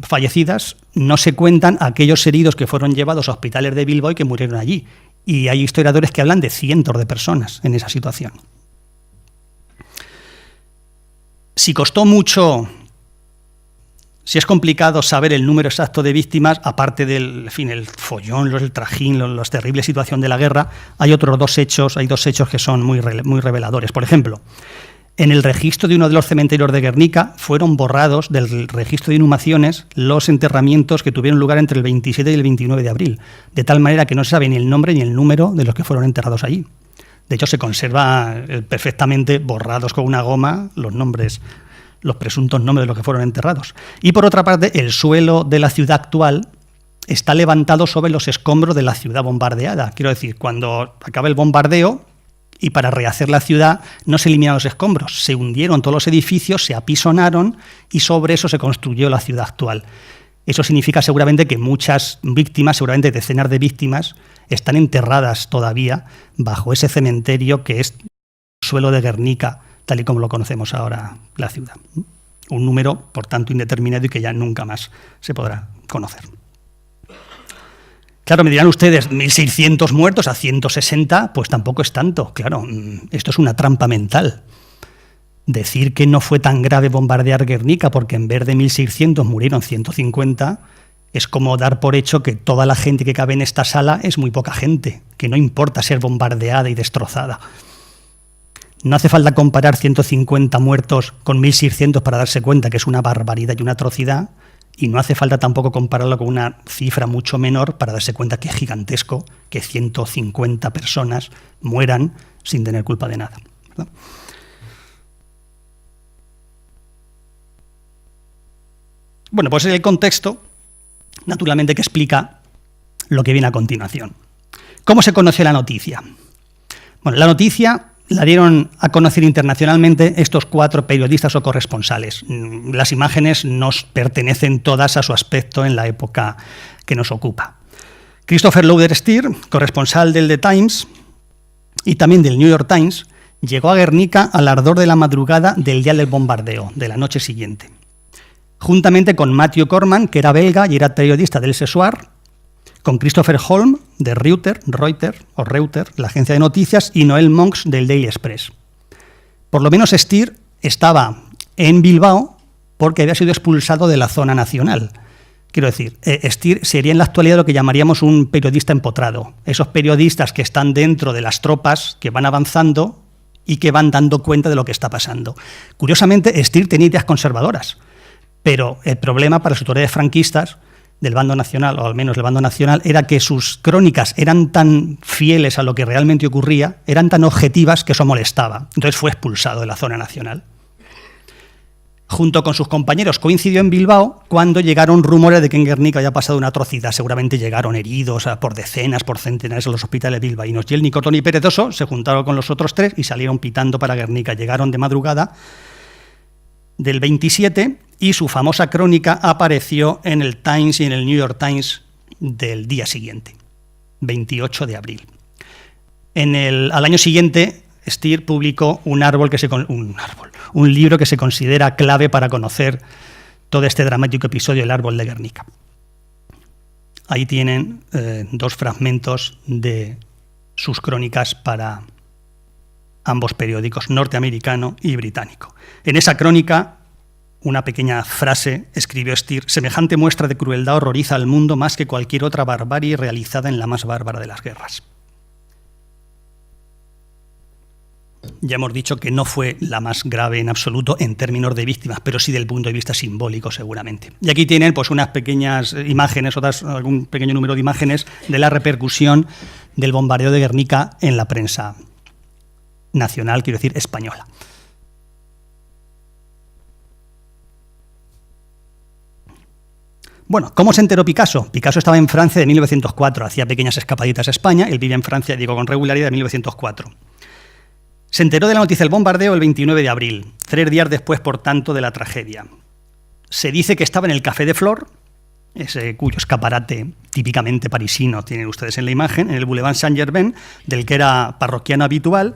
fallecidas no se cuentan aquellos heridos que fueron llevados a hospitales de Bilbao y que murieron allí. Y hay historiadores que hablan de cientos de personas en esa situación. Si costó mucho, si es complicado saber el número exacto de víctimas, aparte del el follón, el trajín, la terrible situación de la guerra, hay dos hechos que son muy reveladores. Por ejemplo, en el registro de uno de los cementerios de Guernica fueron borrados del registro de inhumaciones los enterramientos que tuvieron lugar entre el 27 y el 29 de abril, de tal manera que no se sabe ni el nombre ni el número de los que fueron enterrados allí. De hecho, se conserva perfectamente borrados con una goma los presuntos nombres de los que fueron enterrados. Y por otra parte, el suelo de la ciudad actual está levantado sobre los escombros de la ciudad bombardeada. Quiero decir, cuando acaba el bombardeo y para rehacer la ciudad no se eliminaron los escombros, se hundieron todos los edificios, se apisonaron y sobre eso se construyó la ciudad actual. Eso significa seguramente que muchas víctimas, seguramente decenas de víctimas, están enterradas todavía bajo ese cementerio que es el suelo de Guernica, tal y como lo conocemos ahora la ciudad. Un número, por tanto, indeterminado y que ya nunca más se podrá conocer. Claro, me dirán ustedes, 1.600 muertos a 160, pues tampoco es tanto. Claro, esto es una trampa mental. Decir que no fue tan grave bombardear Guernica porque en vez de 1.600 murieron 150 es como dar por hecho que toda la gente que cabe en esta sala es muy poca gente, que no importa ser bombardeada y destrozada. No hace falta comparar 150 muertos con 1.600 para darse cuenta que es una barbaridad y una atrocidad, y no hace falta tampoco compararlo con una cifra mucho menor para darse cuenta que es gigantesco que 150 personas mueran sin tener culpa de nada, ¿verdad? Bueno, pues el contexto, naturalmente, que explica lo que viene a continuación. ¿Cómo se conoció la noticia? Bueno, la noticia la dieron a conocer internacionalmente estos 4 periodistas o corresponsales. Las imágenes nos pertenecen todas a su aspecto en la época que nos ocupa. Christopher Lauder Steer, corresponsal del The Times y también del New York Times, llegó a Guernica al ardor de la madrugada del día del bombardeo, de la noche siguiente, juntamente con Matthew Corman, que era belga y era periodista del Ce Soir, con Christopher Holm, de Reuters, la agencia de noticias, y Noel Monks, del Daily Express. Por lo menos Steer estaba en Bilbao porque había sido expulsado de la zona nacional. Quiero decir, Steer sería en la actualidad lo que llamaríamos un periodista empotrado. Esos periodistas que están dentro de las tropas, que van avanzando y que van dando cuenta de lo que está pasando. Curiosamente, Steer tenía ideas conservadoras, pero el problema para las autoridades franquistas del bando nacional, o al menos del bando nacional, era que sus crónicas eran tan fieles a lo que realmente ocurría, eran tan objetivas que eso molestaba. Entonces fue expulsado de la zona nacional. Junto con sus compañeros coincidió en Bilbao cuando llegaron rumores de que en Guernica había pasado una atrocidad. Seguramente llegaron heridos por decenas, por centenares a los hospitales bilbaínos. Y él, ni corto ni perezoso, se juntaron con los otros 3 y salieron pitando para Guernica. Llegaron de madrugada del 27 y su famosa crónica apareció en el Times y en el New York Times del día siguiente, 28 de abril. Al año siguiente, Steer publicó un libro que se considera clave para conocer todo este dramático episodio del árbol de Guernica. Ahí tienen 2 fragmentos de sus crónicas para ambos periódicos, norteamericano y británico. En esa crónica, una pequeña frase escribió Steer: semejante muestra de crueldad horroriza al mundo más que cualquier otra barbarie realizada en la más bárbara de las guerras. Ya hemos dicho que no fue la más grave en absoluto en términos de víctimas, pero sí del punto de vista simbólico seguramente. Y aquí tienen pues unas pequeñas imágenes, algún pequeño número de imágenes de la repercusión del bombardeo de Guernica en la prensa nacional, quiero decir, española. Bueno, ¿cómo se enteró Picasso? Picasso estaba en Francia de 1904, hacía pequeñas escapaditas a España, él vive en Francia, digo, con regularidad, de 1904. Se enteró de la noticia del bombardeo el 29 de abril, 3 días después, por tanto, de la tragedia. Se dice que estaba en el Café de Flore, ese cuyo escaparate típicamente parisino tienen ustedes en la imagen, en el Boulevard Saint-Germain, del que era parroquiano habitual,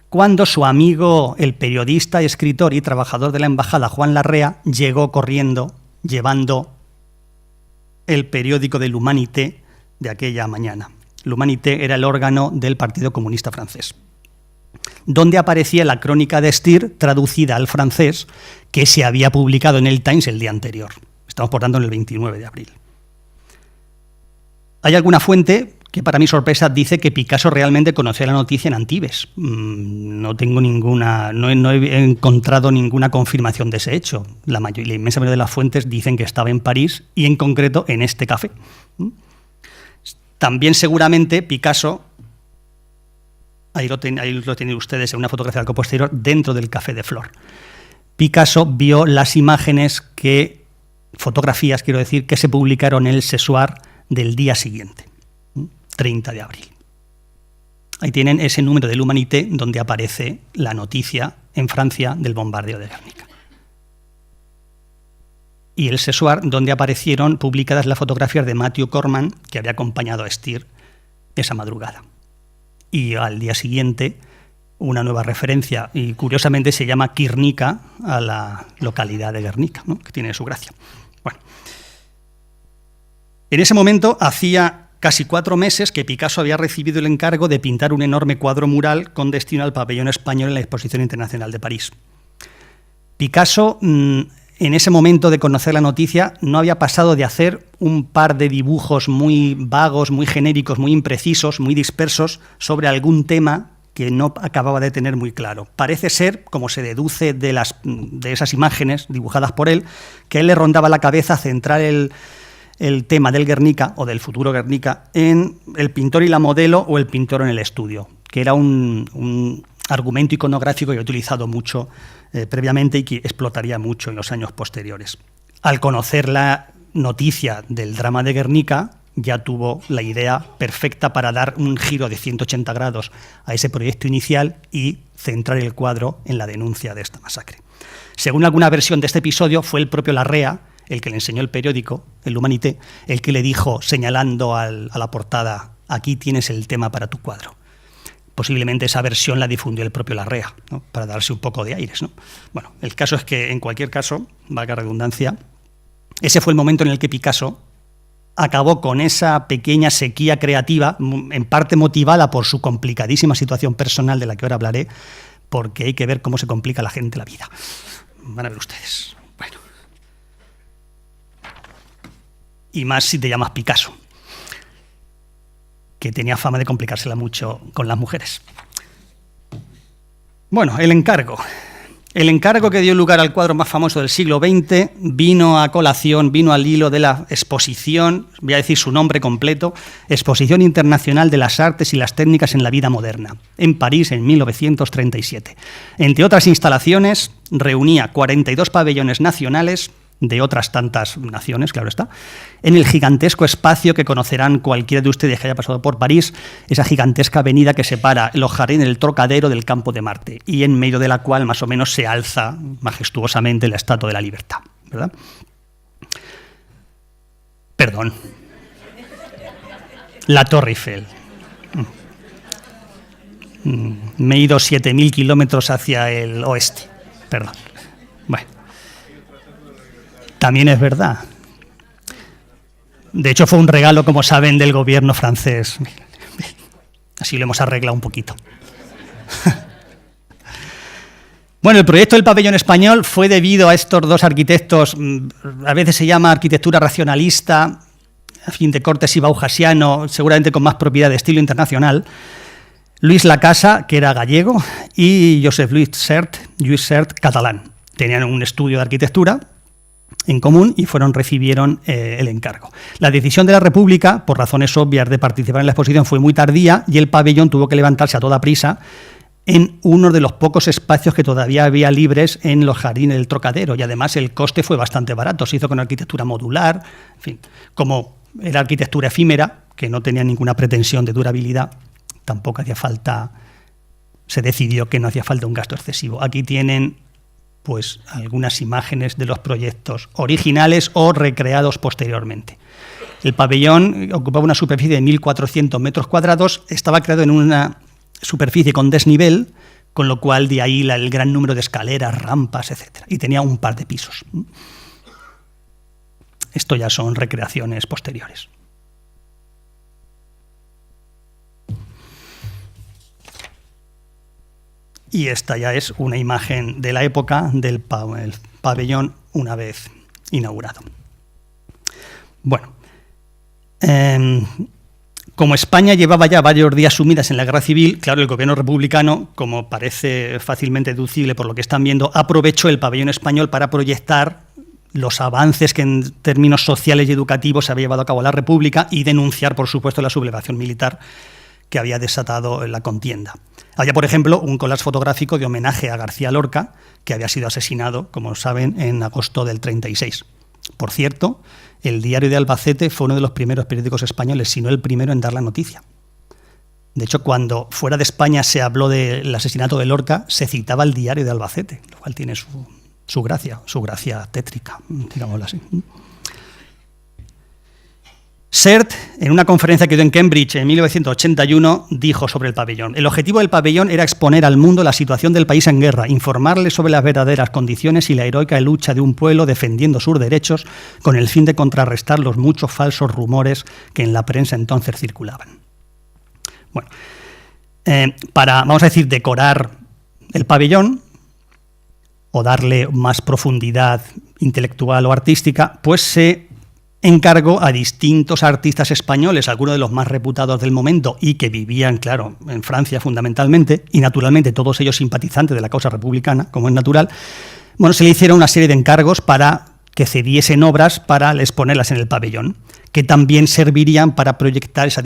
cuando su amigo, el periodista, escritor y trabajador de la embajada, Juan Larrea, llegó corriendo, llevando el periódico de l'Humanité de aquella mañana. L'Humanité era el órgano del Partido Comunista Francés, donde aparecía la crónica de Steer traducida al francés que se había publicado en el Times el día anterior. Estamos, por tanto, en el 29 de abril. Hay alguna fuente que, para mi sorpresa, dice que Picasso realmente conoció la noticia en Antibes. No he encontrado ninguna confirmación de ese hecho. La inmensa mayoría de las fuentes dicen que estaba en París y, en concreto, en este café. También, seguramente, Picasso, ahí lo tienen ustedes en una fotografía al posterior, dentro del Café de Flore. Picasso vio las imágenes fotografías, quiero decir, que se publicaron en el Ce Soir del día siguiente, 30 de abril. Ahí tienen ese número del Humanité donde aparece la noticia en Francia del bombardeo de Guernica. Y el Ce Soir, donde aparecieron publicadas las fotografías de Matthew Corman, que había acompañado a Stier esa madrugada. Y al día siguiente, una nueva referencia, y curiosamente se llama Guernica a la localidad de Guernica, ¿no? Que tiene su gracia. Bueno, en ese momento hacía casi 4 meses que Picasso había recibido el encargo de pintar un enorme cuadro mural con destino al pabellón español en la Exposición Internacional de París. Picasso, en ese momento de conocer la noticia, no había pasado de hacer un par de dibujos muy vagos, muy genéricos, muy imprecisos, muy dispersos sobre algún tema que no acababa de tener muy claro. Parece ser, como se deduce de esas imágenes dibujadas por él, que a él le rondaba la cabeza centrar el tema del Guernica o del futuro Guernica en el pintor y la modelo o el pintor en el estudio, que era un argumento iconográfico que he utilizado mucho previamente y que explotaría mucho en los años posteriores. Al conocer la noticia del drama de Guernica, ya tuvo la idea perfecta para dar un giro de 180 grados a ese proyecto inicial y centrar el cuadro en la denuncia de esta masacre. Según alguna versión de este episodio, fue el propio Larrea, el que le enseñó el periódico, el Humanité, el que le dijo, señalando a la portada, aquí tienes el tema para tu cuadro. Posiblemente esa versión la difundió el propio Larrea, ¿no? Para darse un poco de aires, ¿no? Bueno, el caso es que, en cualquier caso, valga redundancia, ese fue el momento en el que Picasso acabó con esa pequeña sequía creativa, en parte motivada por su complicadísima situación personal, de la que ahora hablaré, porque hay que ver cómo se complica a la gente la vida. Van a ver ustedes. Bueno. Y más si te llamas Picasso, que tenía fama de complicársela mucho con las mujeres. Bueno, el encargo. El encargo que dio lugar al cuadro más famoso del siglo XX vino a colación, vino al hilo de la exposición, voy a decir su nombre completo, Exposición Internacional de las Artes y las Técnicas en la Vida Moderna, en París en 1937. Entre otras instalaciones, reunía 42 pabellones nacionales, de otras tantas naciones, claro está, en el gigantesco espacio que conocerán cualquiera de ustedes que haya pasado por París, esa gigantesca avenida que separa los jardines del Trocadero del Campo de Marte, y en medio de la cual más o menos se alza majestuosamente la Estatua de la Libertad, ¿verdad? Perdón. La Torre Eiffel. Me he ido 7.000 kilómetros hacia el oeste. Perdón. Bueno. También es verdad. De hecho, fue un regalo, como saben, del gobierno francés. Así lo hemos arreglado un poquito. Bueno, el proyecto del pabellón español fue debido a estos dos arquitectos, a veces se llama arquitectura racionalista, a fin de corte sibausiano, seguramente con más propiedad de estilo internacional, Luis Lacasa, que era gallego, y Josep Lluís Sert, catalán. Tenían un estudio de arquitectura en común y recibieron el encargo. La decisión de la República, por razones obvias de participar en la exposición, fue muy tardía y el pabellón tuvo que levantarse a toda prisa en uno de los pocos espacios que todavía había libres en los jardines del Trocadero, y además el coste fue bastante barato, se hizo con arquitectura modular, en fin, como era arquitectura efímera, que no tenía ninguna pretensión de durabilidad, tampoco hacía falta, se decidió que no hacía falta un gasto excesivo. Aquí tienen pues algunas imágenes de los proyectos originales o recreados posteriormente. El pabellón ocupaba una superficie de 1.400 metros cuadrados, estaba creado en una superficie con desnivel, con lo cual de ahí el gran número de escaleras, rampas, etc. Y tenía un par de pisos. Esto ya son recreaciones posteriores. Y esta ya es una imagen de la época del pabellón una vez inaugurado. Bueno, como España llevaba ya varios días sumidas en la guerra civil, claro, el gobierno republicano, como parece fácilmente deducible por lo que están viendo, aprovechó el pabellón español para proyectar los avances que en términos sociales y educativos se había llevado a cabo la República y denunciar, por supuesto, la sublevación militar que había desatado la contienda. Había, por ejemplo, un collage fotográfico de homenaje a García Lorca, que había sido asesinado, como saben, en agosto del 36. Por cierto, el Diario de Albacete fue uno de los primeros periódicos españoles, si no el primero en dar la noticia. De hecho, cuando fuera de España se habló del asesinato de Lorca, se citaba el Diario de Albacete, lo cual tiene su gracia tétrica, digámoslo así. Sert, en una conferencia que dio en Cambridge en 1981, dijo sobre el pabellón: el objetivo del pabellón era exponer al mundo la situación del país en guerra, informarle sobre las verdaderas condiciones y la heroica lucha de un pueblo defendiendo sus derechos con el fin de contrarrestar los muchos falsos rumores que en la prensa entonces circulaban. Bueno, para, vamos a decir, decorar el pabellón o darle más profundidad intelectual o artística, pues se encargó a distintos artistas españoles, algunos de los más reputados del momento y que vivían, claro, en Francia fundamentalmente, y naturalmente todos ellos simpatizantes de la causa republicana, como es natural. Bueno, se le hicieron una serie de encargos para que cediesen obras para exponerlas en el pabellón, que también servirían para proyectar esa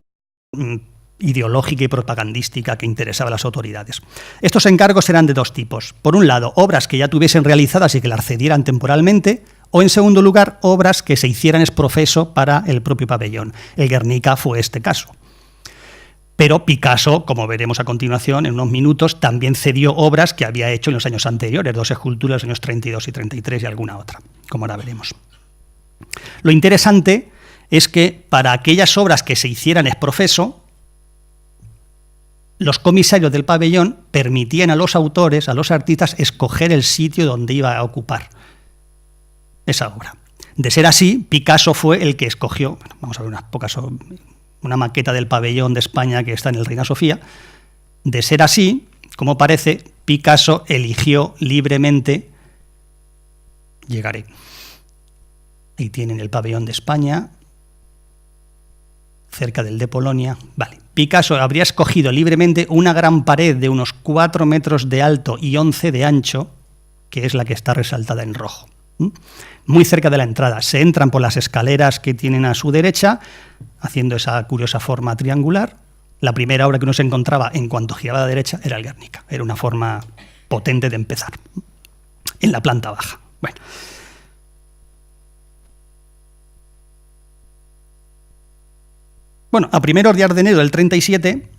ideológica y propagandística que interesaba a las autoridades. Estos encargos eran de dos tipos. Por un lado, obras que ya tuviesen realizadas y que las cedieran temporalmente, o en segundo lugar, obras que se hicieran ex professo para el propio pabellón. El Guernica fue este caso. Pero Picasso, como veremos a continuación en unos minutos, también cedió obras que había hecho en los años anteriores, 2 esculturas en los años 32 y 33 y alguna otra, como ahora veremos. Lo interesante es que para aquellas obras que se hicieran ex professo, los comisarios del pabellón permitían a los autores, a los artistas, escoger el sitio donde iba a ocupar esa obra. De ser así, Picasso fue el que escogió, bueno, vamos a ver una maqueta del pabellón de España que está en el Reina Sofía. De ser así, como parece, Picasso eligió libremente, llegaré. Ahí tienen el pabellón de España, cerca del de Polonia. Vale. Picasso habría escogido libremente una gran pared de unos 4 metros de alto y 11 de ancho, que es la que está resaltada en rojo. Muy cerca de la entrada. Se entran por las escaleras que tienen a su derecha, haciendo esa curiosa forma triangular. La primera obra que uno se encontraba en cuanto giraba a la derecha era el Guernica. Era una forma potente de empezar. En la planta baja. Bueno, a primeros días de enero del 37,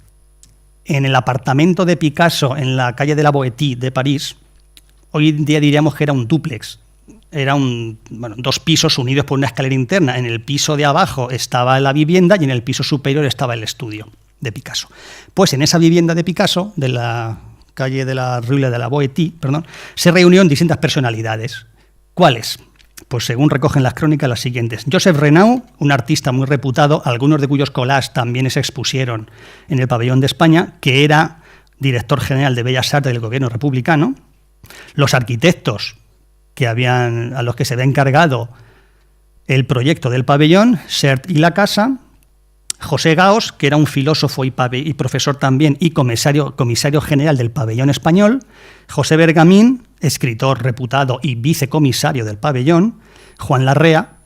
en el apartamento de Picasso en la calle de la Boétie de París, hoy en día diríamos que era un dúplex. Era 2 pisos unidos por una escalera interna. En el piso de abajo estaba la vivienda y en el piso superior estaba el estudio de Picasso. Pues en esa vivienda de Picasso, de la calle de la Rue de la Boétie, se reunieron distintas personalidades. ¿Cuáles? Pues según recogen las crónicas, las siguientes. Joseph Renaud, un artista muy reputado, algunos de cuyos collages también se expusieron en el pabellón de España, que era director general de Bellas Artes del gobierno republicano. Los arquitectos a los que se había encargado el proyecto del pabellón, Sert y la Casa, José Gaos, que era un filósofo y profesor también y comisario general del pabellón español, José Bergamín, escritor reputado y vicecomisario del pabellón, Juan Larrea,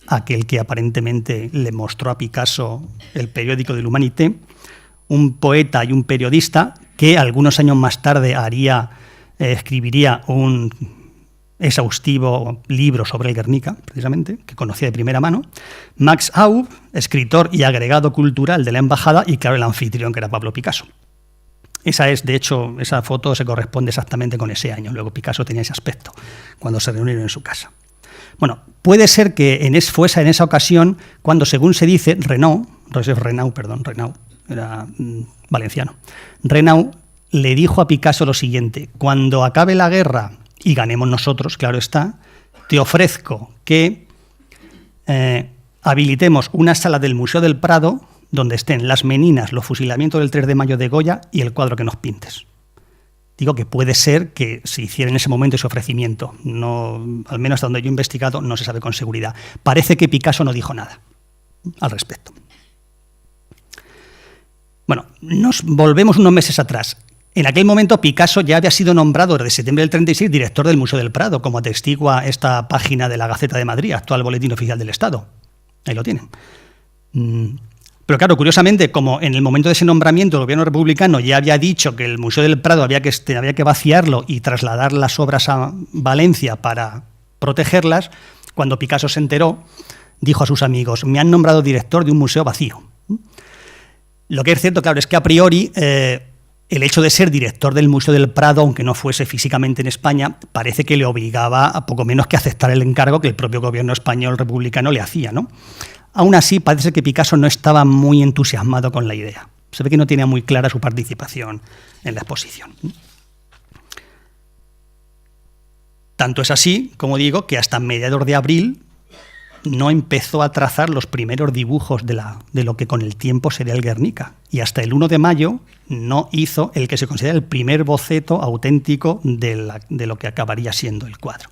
aquel que aparentemente le mostró a Picasso el periódico de l'Humanité, un poeta y un periodista que algunos años más tarde escribiría un exhaustivo libro sobre el Guernica, precisamente, que conocía de primera mano, Max Aub, escritor y agregado cultural de la embajada, y claro, el anfitrión, que era Pablo Picasso. De hecho, esa foto se corresponde exactamente con ese año. Luego Picasso tenía ese aspecto cuando se reunieron en su casa. Bueno, puede ser que fuese en esa ocasión cuando, según se dice, Renaud, era valenciano, Renaud le dijo a Picasso lo siguiente: cuando acabe la guerra y ganemos nosotros, claro está, te ofrezco que habilitemos una sala del Museo del Prado donde estén las meninas, los fusilamientos del 3 de mayo de Goya y el cuadro que nos pintes. Digo que puede ser que se hiciera en ese momento ese ofrecimiento. No, al menos hasta donde yo he investigado, no se sabe con seguridad. Parece que Picasso no dijo nada al respecto. Bueno, nos volvemos unos meses atrás. En aquel momento Picasso ya había sido nombrado desde septiembre del 36 director del Museo del Prado, como atestigua esta página de la Gaceta de Madrid, actual Boletín Oficial del Estado. Ahí lo tienen. Pero claro, curiosamente, como en el momento de ese nombramiento el gobierno republicano ya había dicho que el Museo del Prado había que vaciarlo y trasladar las obras a Valencia para protegerlas, Cuando Picasso se enteró, dijo a sus amigos: me han nombrado director de un museo vacío. Lo que es cierto, claro, es que a priori el hecho de ser director del Museo del Prado, aunque no fuese físicamente en España, parece que le obligaba a poco menos que aceptar el encargo que el propio gobierno español republicano le hacía, ¿no? Aún así, parece que Picasso no estaba muy entusiasmado con la idea. Se ve que no tenía muy clara su participación en la exposición. Tanto es así, como digo, que hasta mediados de abril no empezó a trazar los primeros dibujos de lo que con el tiempo sería el Guernica. Y hasta el 1 de mayo no hizo el que se considera el primer boceto auténtico de lo que acabaría siendo el cuadro.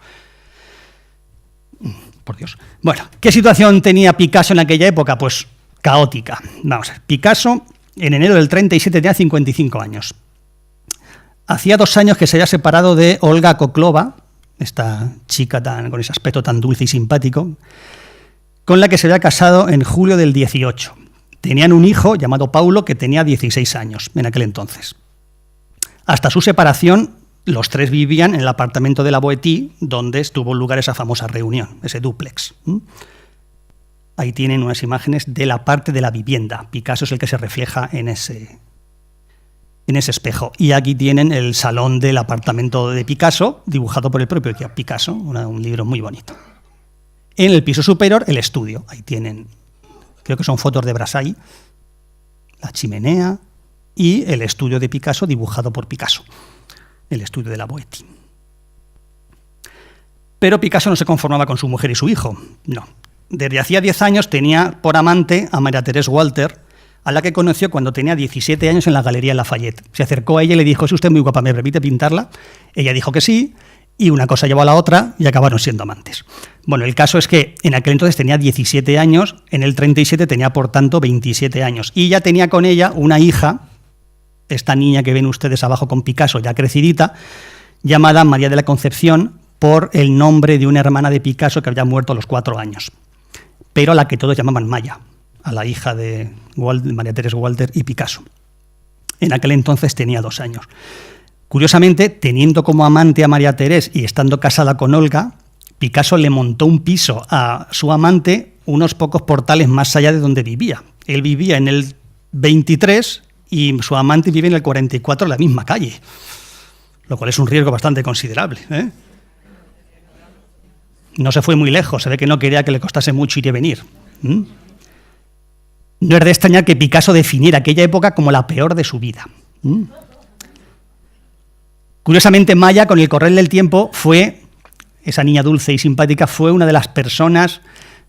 Por Dios. Bueno, ¿qué situación tenía Picasso en aquella época? Pues caótica. Vamos a ver. Picasso, en enero del 37, tenía 55 años. Hacía 2 años que se había separado de Olga Koklova, esta chica con ese aspecto tan dulce y simpático, con la que se había casado en julio del 18. Tenían un hijo llamado Paulo que tenía 16 años en aquel entonces. Hasta su separación, los tres vivían en el apartamento de la Boétie, donde tuvo lugar esa famosa reunión, ese dúplex. Ahí tienen unas imágenes de la parte de la vivienda. Picasso es el que se refleja en ese espejo. Y aquí tienen el salón del apartamento de Picasso, dibujado por el propio Picasso, un libro muy bonito. En el piso superior, el estudio. Ahí tienen, creo que son fotos de Brassai, la chimenea y el estudio de Picasso dibujado por Picasso, el estudio de la Boétie. Pero Picasso no se conformaba con su mujer y su hijo, no. Desde hacía 10 años tenía por amante a María Teresa Walter, a la que conoció cuando tenía 17 años en la Galería Lafayette. Se acercó a ella y le dijo: ¿es usted muy guapa, me permite pintarla? Ella dijo que sí, y una cosa llevó a la otra y acabaron siendo amantes. Bueno, el caso es que en aquel entonces tenía 17 años, en el 37 tenía por tanto 27 años, y ya tenía con ella una hija, esta niña que ven ustedes abajo con Picasso, ya crecidita, llamada María de la Concepción, por el nombre de una hermana de Picasso que había muerto a los 4 años, pero a la que todos llamaban Maya, a la hija de María Teresa Walter y Picasso. En aquel entonces tenía 2 años. Curiosamente, teniendo como amante a María Teresa y estando casada con Olga, Picasso le montó un piso a su amante unos pocos portales más allá de donde vivía. Él vivía en el 23 y su amante vive en el 44 en la misma calle, lo cual es un riesgo bastante considerable, ¿eh? No se fue muy lejos, se ve que no quería que le costase mucho ir y venir. No es de extrañar que Picasso definiera aquella época como la peor de su vida. Curiosamente, Maya, con el correr del tiempo, esa niña dulce y simpática, fue una de las personas,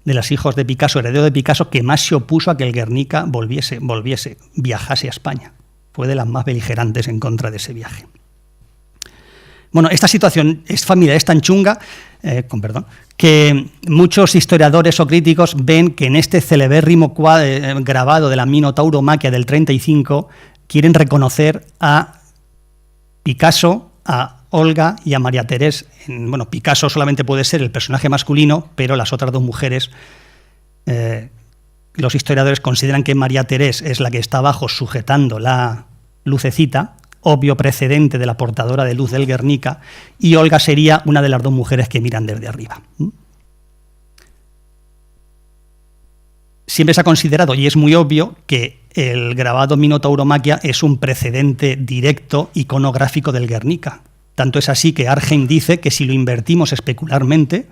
de los hijos de Picasso, heredero de Picasso, que más se opuso a que el Guernica viajase a España. Fue de las más beligerantes en contra de ese viaje. Bueno, esta situación es familiar, es tan chunga, que muchos historiadores o críticos ven que en este celebérrimo grabado de la Minotauromaquia del 35 quieren reconocer a Picasso, a Olga y a María Teresa. Bueno, Picasso solamente puede ser el personaje masculino, pero las otras 2 mujeres, los historiadores consideran que María Teresa es la que está abajo sujetando la lucecita, obvio precedente de la portadora de luz del Guernica, y Olga sería una de las 2 mujeres que miran desde arriba. Siempre se ha considerado, y es muy obvio, que el grabado Minotauromaquia es un precedente directo iconográfico del Guernica. Tanto es así que Argem dice que si lo invertimos especularmente,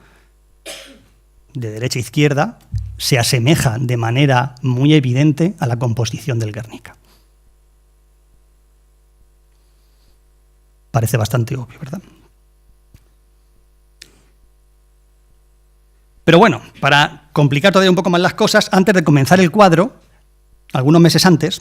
de derecha a izquierda, se asemeja de manera muy evidente a la composición del Guernica. Parece bastante obvio, ¿verdad? Pero bueno, para complicar todavía un poco más las cosas, antes de comenzar el cuadro, algunos meses antes,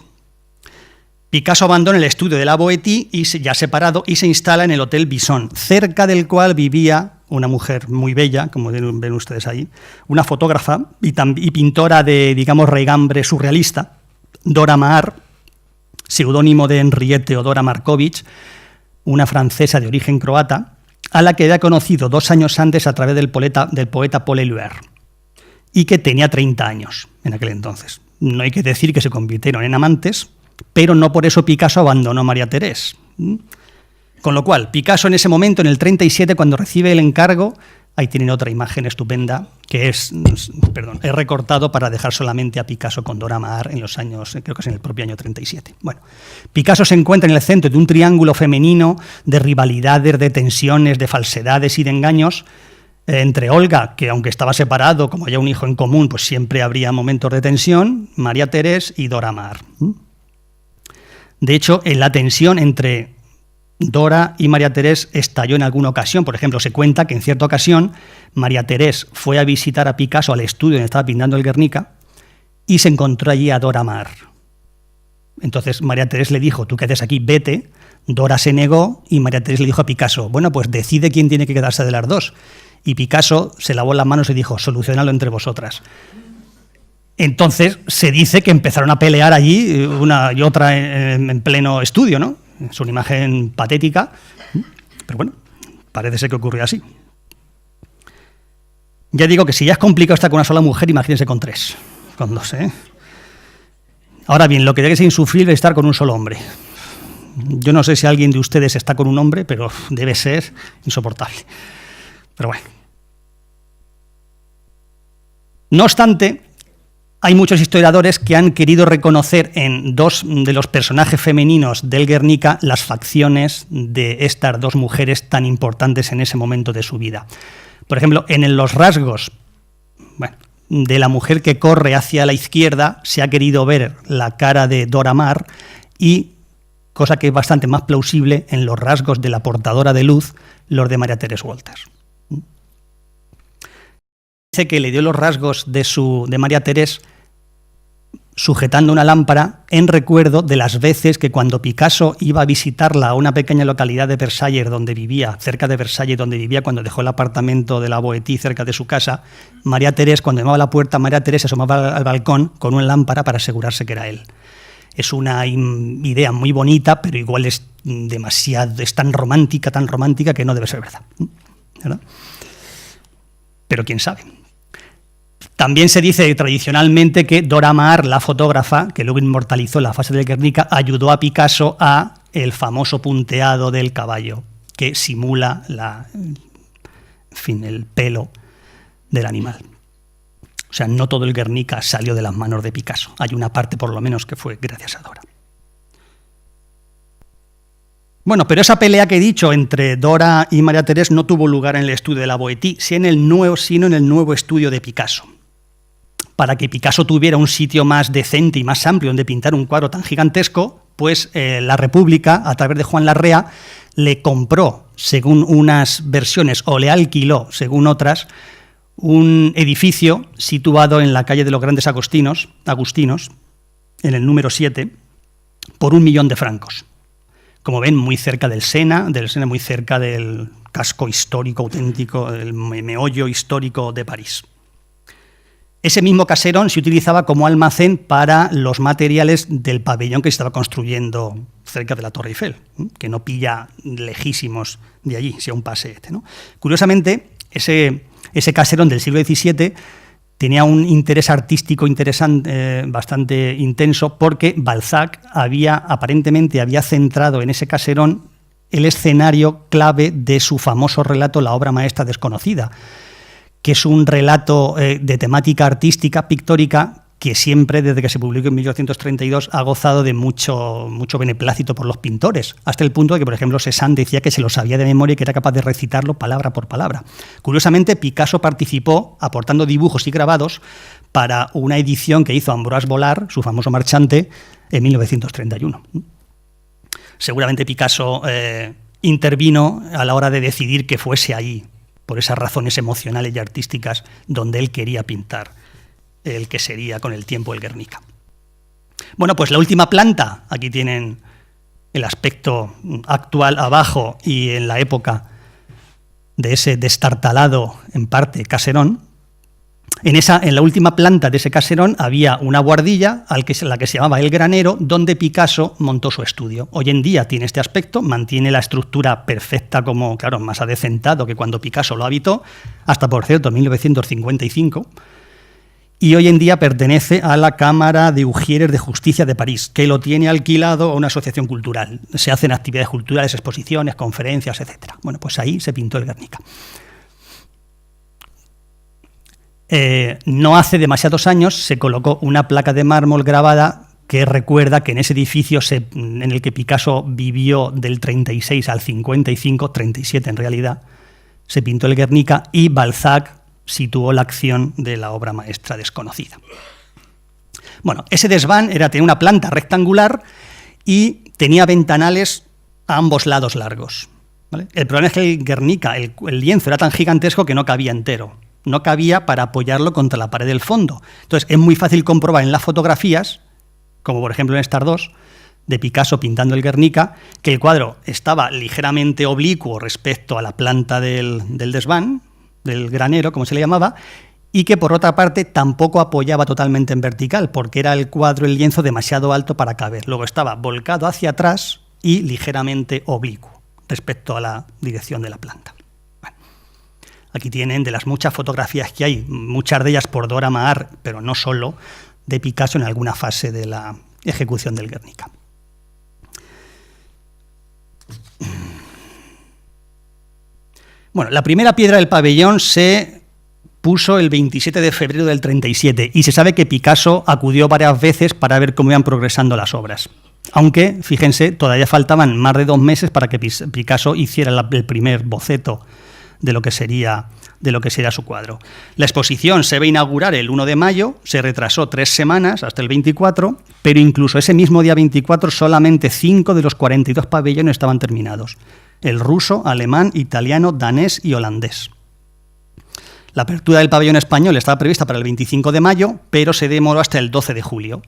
Picasso abandona el estudio de la Boétie, ya separado, y se instala en el Hotel Bison, cerca del cual vivía una mujer muy bella, como ven ustedes ahí, una fotógrafa y pintora de, digamos, raigambre surrealista, Dora Maar, seudónimo de Henriette Teodora Markovich, una francesa de origen croata, a la que había conocido 2 años antes a través del poeta Paul Éluard, y que tenía 30 años en aquel entonces. No hay que decir que se convirtieron en amantes, pero no por eso Picasso abandonó a María Teresa. Con lo cual, Picasso en ese momento, en el 37, cuando recibe el encargo, Ahí tienen otra imagen estupenda que he recortado para dejar solamente a Picasso con Dora Maar en los años, creo que es en el propio año 37. Bueno, Picasso se encuentra en el centro de un triángulo femenino de rivalidades, de tensiones, de falsedades y de engaños entre Olga, que aunque estaba separado, como había un hijo en común, pues siempre habría momentos de tensión, María Teresa y Dora Maar. De hecho, en la tensión entre Dora y María Teresa estalló en alguna ocasión. Por ejemplo, se cuenta que en cierta ocasión María Teresa fue a visitar a Picasso al estudio donde estaba pintando el Guernica y se encontró allí a Dora Maar. Entonces María Teresa le dijo: ¿tú qué haces aquí? Vete. Dora se negó y María Teresa le dijo a Picasso: bueno, pues decide quién tiene que quedarse de las dos. Y Picasso se lavó las manos y dijo: solucionadlo entre vosotras. Entonces se dice que empezaron a pelear allí una y otra en pleno estudio, ¿no? Es una imagen patética, pero bueno, parece ser que ocurrió así. Ya digo que si ya es complicado estar con una sola mujer, imagínense con tres, con dos, ¿eh? Ahora bien, lo que debe ser insufrible es estar con un solo hombre. Yo no sé si alguien de ustedes está con un hombre, pero debe ser insoportable. Pero bueno. No obstante, hay muchos historiadores que han querido reconocer en dos de los personajes femeninos del Guernica las facciones de estas dos mujeres tan importantes en ese momento de su vida. Por ejemplo, en los rasgos de la mujer que corre hacia la izquierda se ha querido ver la cara de Dora Maar y, cosa que es bastante más plausible, en los rasgos de la portadora de luz, los de María Teresa Walters. Dice que le dio los rasgos de María Teresa sujetando una lámpara en recuerdo de las veces que cuando Picasso iba a visitarla a una pequeña localidad de Versalles donde vivía, cerca de Versalles donde vivía cuando dejó el apartamento de la Boétie cerca de su casa, María Teresa, cuando llamaba a la puerta, María Teresa se asomaba al balcón con una lámpara para asegurarse que era él. Es una idea muy bonita, pero igual es tan romántica que no debe ser verdad, ¿verdad? Pero quién sabe. También se dice tradicionalmente que Dora Maar, la fotógrafa, que luego inmortalizó la fase del Guernica, ayudó a Picasso a el famoso punteado del caballo, que simula el pelo del animal. O sea, no todo el Guernica salió de las manos de Picasso. Hay una parte, por lo menos, que fue gracias a Dora. Bueno, pero esa pelea que he dicho entre Dora y María Teresa no tuvo lugar en el estudio de la Boétie, sino en el nuevo estudio de Picasso. Para que Picasso tuviera un sitio más decente y más amplio donde pintar un cuadro tan gigantesco, pues la República, a través de Juan Larrea, le compró, según unas versiones, o le alquiló, según otras, un edificio situado en la calle de los Grandes Agustinos, en el número 7, por 1 millón de francos. Como ven, muy cerca del Sena, muy cerca del casco histórico auténtico, el meollo histórico de París. Ese mismo caserón se utilizaba como almacén para los materiales del pabellón que se estaba construyendo cerca de la Torre Eiffel, que no pilla lejísimos de allí, sea un paseete, ¿no? Curiosamente, ese caserón del siglo XVII tenía un interés artístico bastante intenso, porque Balzac aparentemente había centrado en ese caserón el escenario clave de su famoso relato La obra maestra desconocida, que es un relato de temática artística, pictórica, que siempre, desde que se publicó en 1832, ha gozado de mucho beneplácito por los pintores, hasta el punto de que, por ejemplo, Cézanne decía que se lo sabía de memoria y que era capaz de recitarlo palabra por palabra. Curiosamente, Picasso participó aportando dibujos y grabados para una edición que hizo Ambroise Vollard, su famoso marchante, en 1931. Seguramente Picasso intervino a la hora de decidir que fuese ahí, por esas razones emocionales y artísticas, donde él quería pintar el que sería con el tiempo el Guernica. Bueno, pues la última planta, aquí tienen el aspecto actual abajo y en la época de ese destartalado, en parte, caserón. En la última planta de ese caserón había una buhardilla, la que se llamaba El Granero, donde Picasso montó su estudio. Hoy en día tiene este aspecto, mantiene la estructura perfecta, como, claro, más adecentado que cuando Picasso lo habitó, hasta, por cierto, 1955, y hoy en día pertenece a la Cámara de Ugieres de Justicia de París, que lo tiene alquilado a una asociación cultural. Se hacen actividades culturales, exposiciones, conferencias, etc. Bueno, pues ahí se pintó el Guernica. No hace demasiados años se colocó una placa de mármol grabada que recuerda que en ese edificio en el que Picasso vivió del 36 al 55, 37 en realidad, se pintó el Guernica y Balzac situó la acción de la obra maestra desconocida. Bueno, ese desván tenía una planta rectangular y tenía ventanales a ambos lados largos, ¿vale? El problema es que el Guernica, el lienzo era tan gigantesco que no cabía entero. No cabía para apoyarlo contra la pared del fondo. Entonces, es muy fácil comprobar en las fotografías, como por ejemplo en estas dos, de Picasso pintando el Guernica, que el cuadro estaba ligeramente oblicuo respecto a la planta del desván, del granero, como se le llamaba, y que por otra parte tampoco apoyaba totalmente en vertical, porque era el cuadro, el lienzo, demasiado alto para caber. Luego estaba volcado hacia atrás y ligeramente oblicuo respecto a la dirección de la planta. Aquí tienen de las muchas fotografías que hay, muchas de ellas por Dora Maar, pero no solo, de Picasso en alguna fase de la ejecución del Guernica. Bueno, la primera piedra del pabellón se puso el 27 de febrero del 37 y se sabe que Picasso acudió varias veces para ver cómo iban progresando las obras. Aunque, fíjense, todavía faltaban más de 2 meses para que Picasso hiciera el primer boceto de lo que sería su cuadro. La exposición se va a inaugurar el 1 de mayo, se retrasó 3 semanas hasta el 24, pero incluso ese mismo día 24 solamente 5 de los 42 pabellones estaban terminados: el ruso, alemán, italiano, danés y holandés. La apertura del pabellón español estaba prevista para el 25 de mayo, pero se demoró hasta el 12 de julio.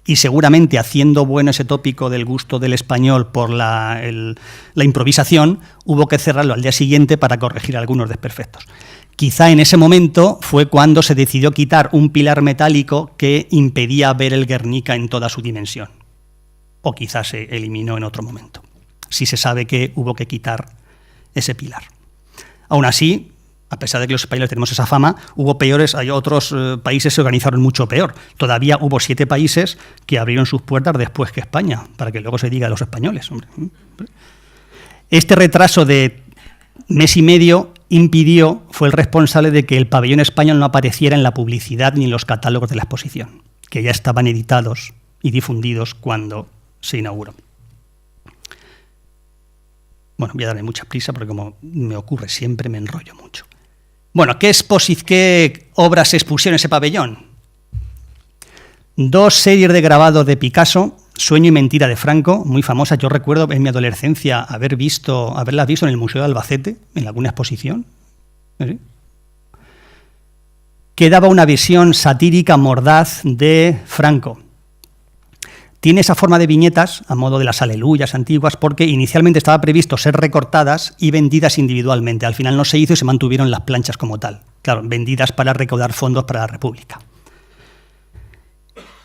Y seguramente, haciendo bueno ese tópico del gusto del español por la improvisación, hubo que cerrarlo al día siguiente para corregir algunos desperfectos. Quizá en ese momento fue cuando se decidió quitar un pilar metálico que impedía ver el Guernica en toda su dimensión. O quizás se eliminó en otro momento. Sí se sabe que hubo que quitar ese pilar. Aún así, a pesar de que los españoles tenemos esa fama, hubo peores, hay otros países que se organizaron mucho peor. Todavía hubo 7 países que abrieron sus puertas después que España, para que luego se diga a los españoles. Hombre. Este retraso de mes y medio fue el responsable de que el pabellón español no apareciera en la publicidad ni en los catálogos de la exposición, que ya estaban editados y difundidos cuando se inauguró. Bueno, voy a darme mucha prisa porque, como me ocurre siempre, me enrollo mucho. Bueno, ¿qué obras se expusieron en ese pabellón? 2 series de grabados de Picasso, Sueño y mentira de Franco, muy famosas. Yo recuerdo en mi adolescencia haberlas visto en el Museo de Albacete, en alguna exposición, ¿sí? Que daba una visión satírica, mordaz de Franco. Tiene esa forma de viñetas, a modo de las aleluyas antiguas, porque inicialmente estaba previsto ser recortadas y vendidas individualmente. Al final no se hizo y se mantuvieron las planchas como tal. Claro, vendidas para recaudar fondos para la República.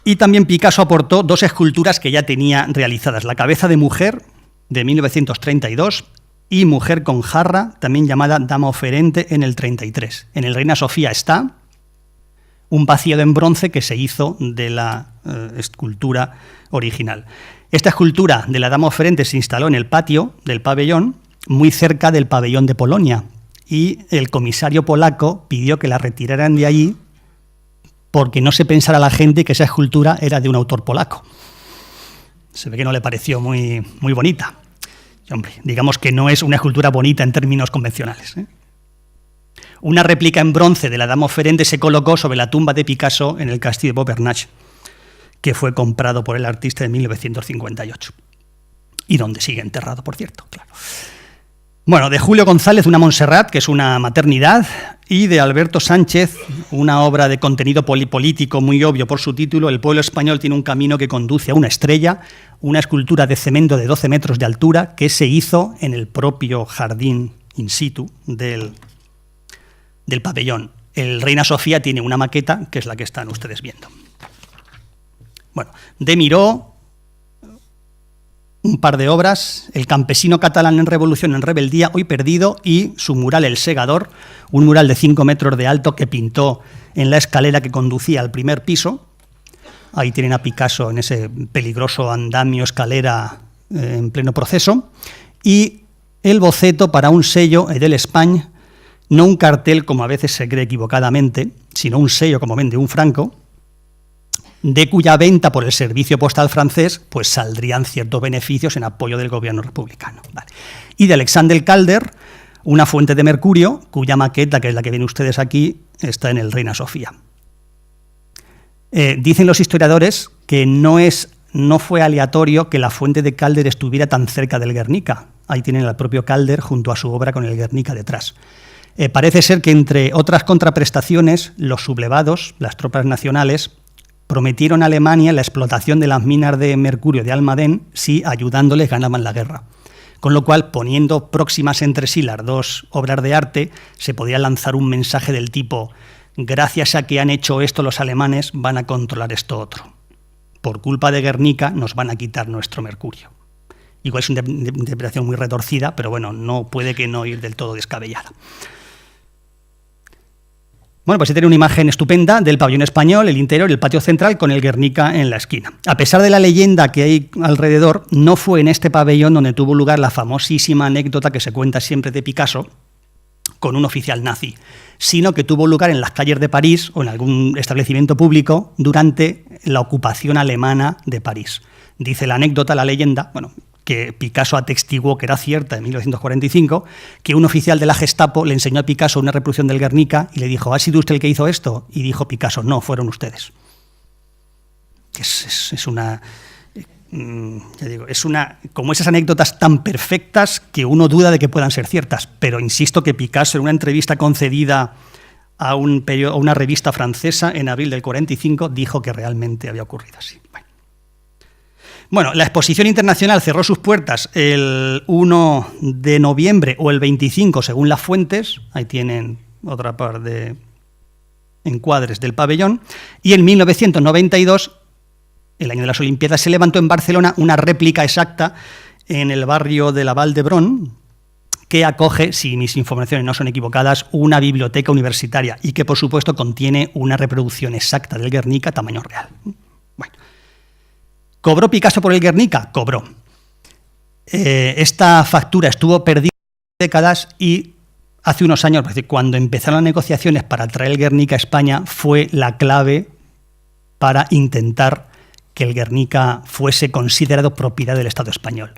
Y también Picasso aportó 2 esculturas que ya tenía realizadas: La cabeza de mujer, de 1932, y Mujer con jarra, también llamada Dama oferente, en el 33. En el Reina Sofía está un vaciado en bronce que se hizo de la escultura original. Esta escultura de la Dama oferente se instaló en el patio del pabellón, muy cerca del pabellón de Polonia, y el comisario polaco pidió que la retiraran de allí porque no se pensara la gente que esa escultura era de un autor polaco. Se ve que no le pareció muy bonita. Y, hombre, digamos que no es una escultura bonita en términos convencionales, ¿eh? Una réplica en bronce de la Dama oferente se colocó sobre la tumba de Picasso en el Castillo de Beaubernach, que fue comprado por el artista en 1958. Y donde sigue enterrado, por cierto, claro. Bueno, de Julio González, una Montserrat, que es una maternidad, y de Alberto Sánchez, una obra de contenido político muy obvio por su título, El pueblo español tiene un camino que conduce a una estrella, una escultura de cemento de 12 metros de altura que se hizo en el propio jardín in situ del pabellón. El Reina Sofía tiene una maqueta, que es la que están ustedes viendo. Bueno, de Miró, un par de obras: El campesino catalán en revolución, en rebeldía, hoy perdido, y su mural El segador, un mural de 5 metros de alto que pintó en la escalera que conducía al primer piso. Ahí tienen a Picasso en ese peligroso andamio, escalera en pleno proceso. Y el boceto para un sello, Edel Espagne, no un cartel, como a veces se cree equivocadamente, sino un sello, como vende un franco, de cuya venta por el servicio postal francés pues saldrían ciertos beneficios en apoyo del gobierno republicano. Vale. Y de Alexander Calder, una fuente de mercurio, cuya maqueta, que es la que ven ustedes aquí, está en el Reina Sofía. Dicen los historiadores que no fue aleatorio que la fuente de Calder estuviera tan cerca del Guernica. Ahí tienen al propio Calder junto a su obra con el Guernica detrás. Parece ser que, entre otras contraprestaciones, los sublevados, las tropas nacionales, prometieron a Alemania la explotación de las minas de mercurio de Almadén si, ayudándoles, ganaban la guerra. Con lo cual, poniendo próximas entre sí las dos obras de arte, se podía lanzar un mensaje del tipo: gracias a que han hecho esto los alemanes, van a controlar esto otro. Por culpa de Guernica nos van a quitar nuestro mercurio. Igual es una interpretación muy retorcida, pero bueno, no puede que no ir del todo descabellada. Bueno, pues se tiene una imagen estupenda del pabellón español, el interior, el patio central, con el Guernica en la esquina. A pesar de la leyenda que hay alrededor, no fue en este pabellón donde tuvo lugar la famosísima anécdota que se cuenta siempre de Picasso con un oficial nazi, sino que tuvo lugar en las calles de París o en algún establecimiento público durante la ocupación alemana de París. Dice la anécdota, la leyenda, bueno, que Picasso atestiguó que era cierta en 1945, que un oficial de la Gestapo le enseñó a Picasso una reproducción del Guernica y le dijo: ¿ha sido usted el que hizo esto? Y dijo Picasso: no, fueron ustedes. Es una... ya digo, es una... como esas anécdotas tan perfectas que uno duda de que puedan ser ciertas, pero insisto que Picasso, en una entrevista concedida a una revista francesa en abril del 45, dijo que realmente había ocurrido así. Bueno, la exposición internacional cerró sus puertas el 1 de noviembre o el 25, según las fuentes. Ahí tienen otra par de encuadres del pabellón. Y en 1992, el año de las Olimpiadas, se levantó en Barcelona una réplica exacta en el barrio de la Vall d'Hebron, que acoge, si mis informaciones no son equivocadas, una biblioteca universitaria y que, por supuesto, contiene una reproducción exacta del Guernica tamaño real. Bueno. ¿Cobró Picasso por el Guernica? Cobró. Esta factura estuvo perdida décadas y hace unos años, es decir, cuando empezaron las negociaciones para traer el Guernica a España, fue la clave para intentar que el Guernica fuese considerado propiedad del Estado español.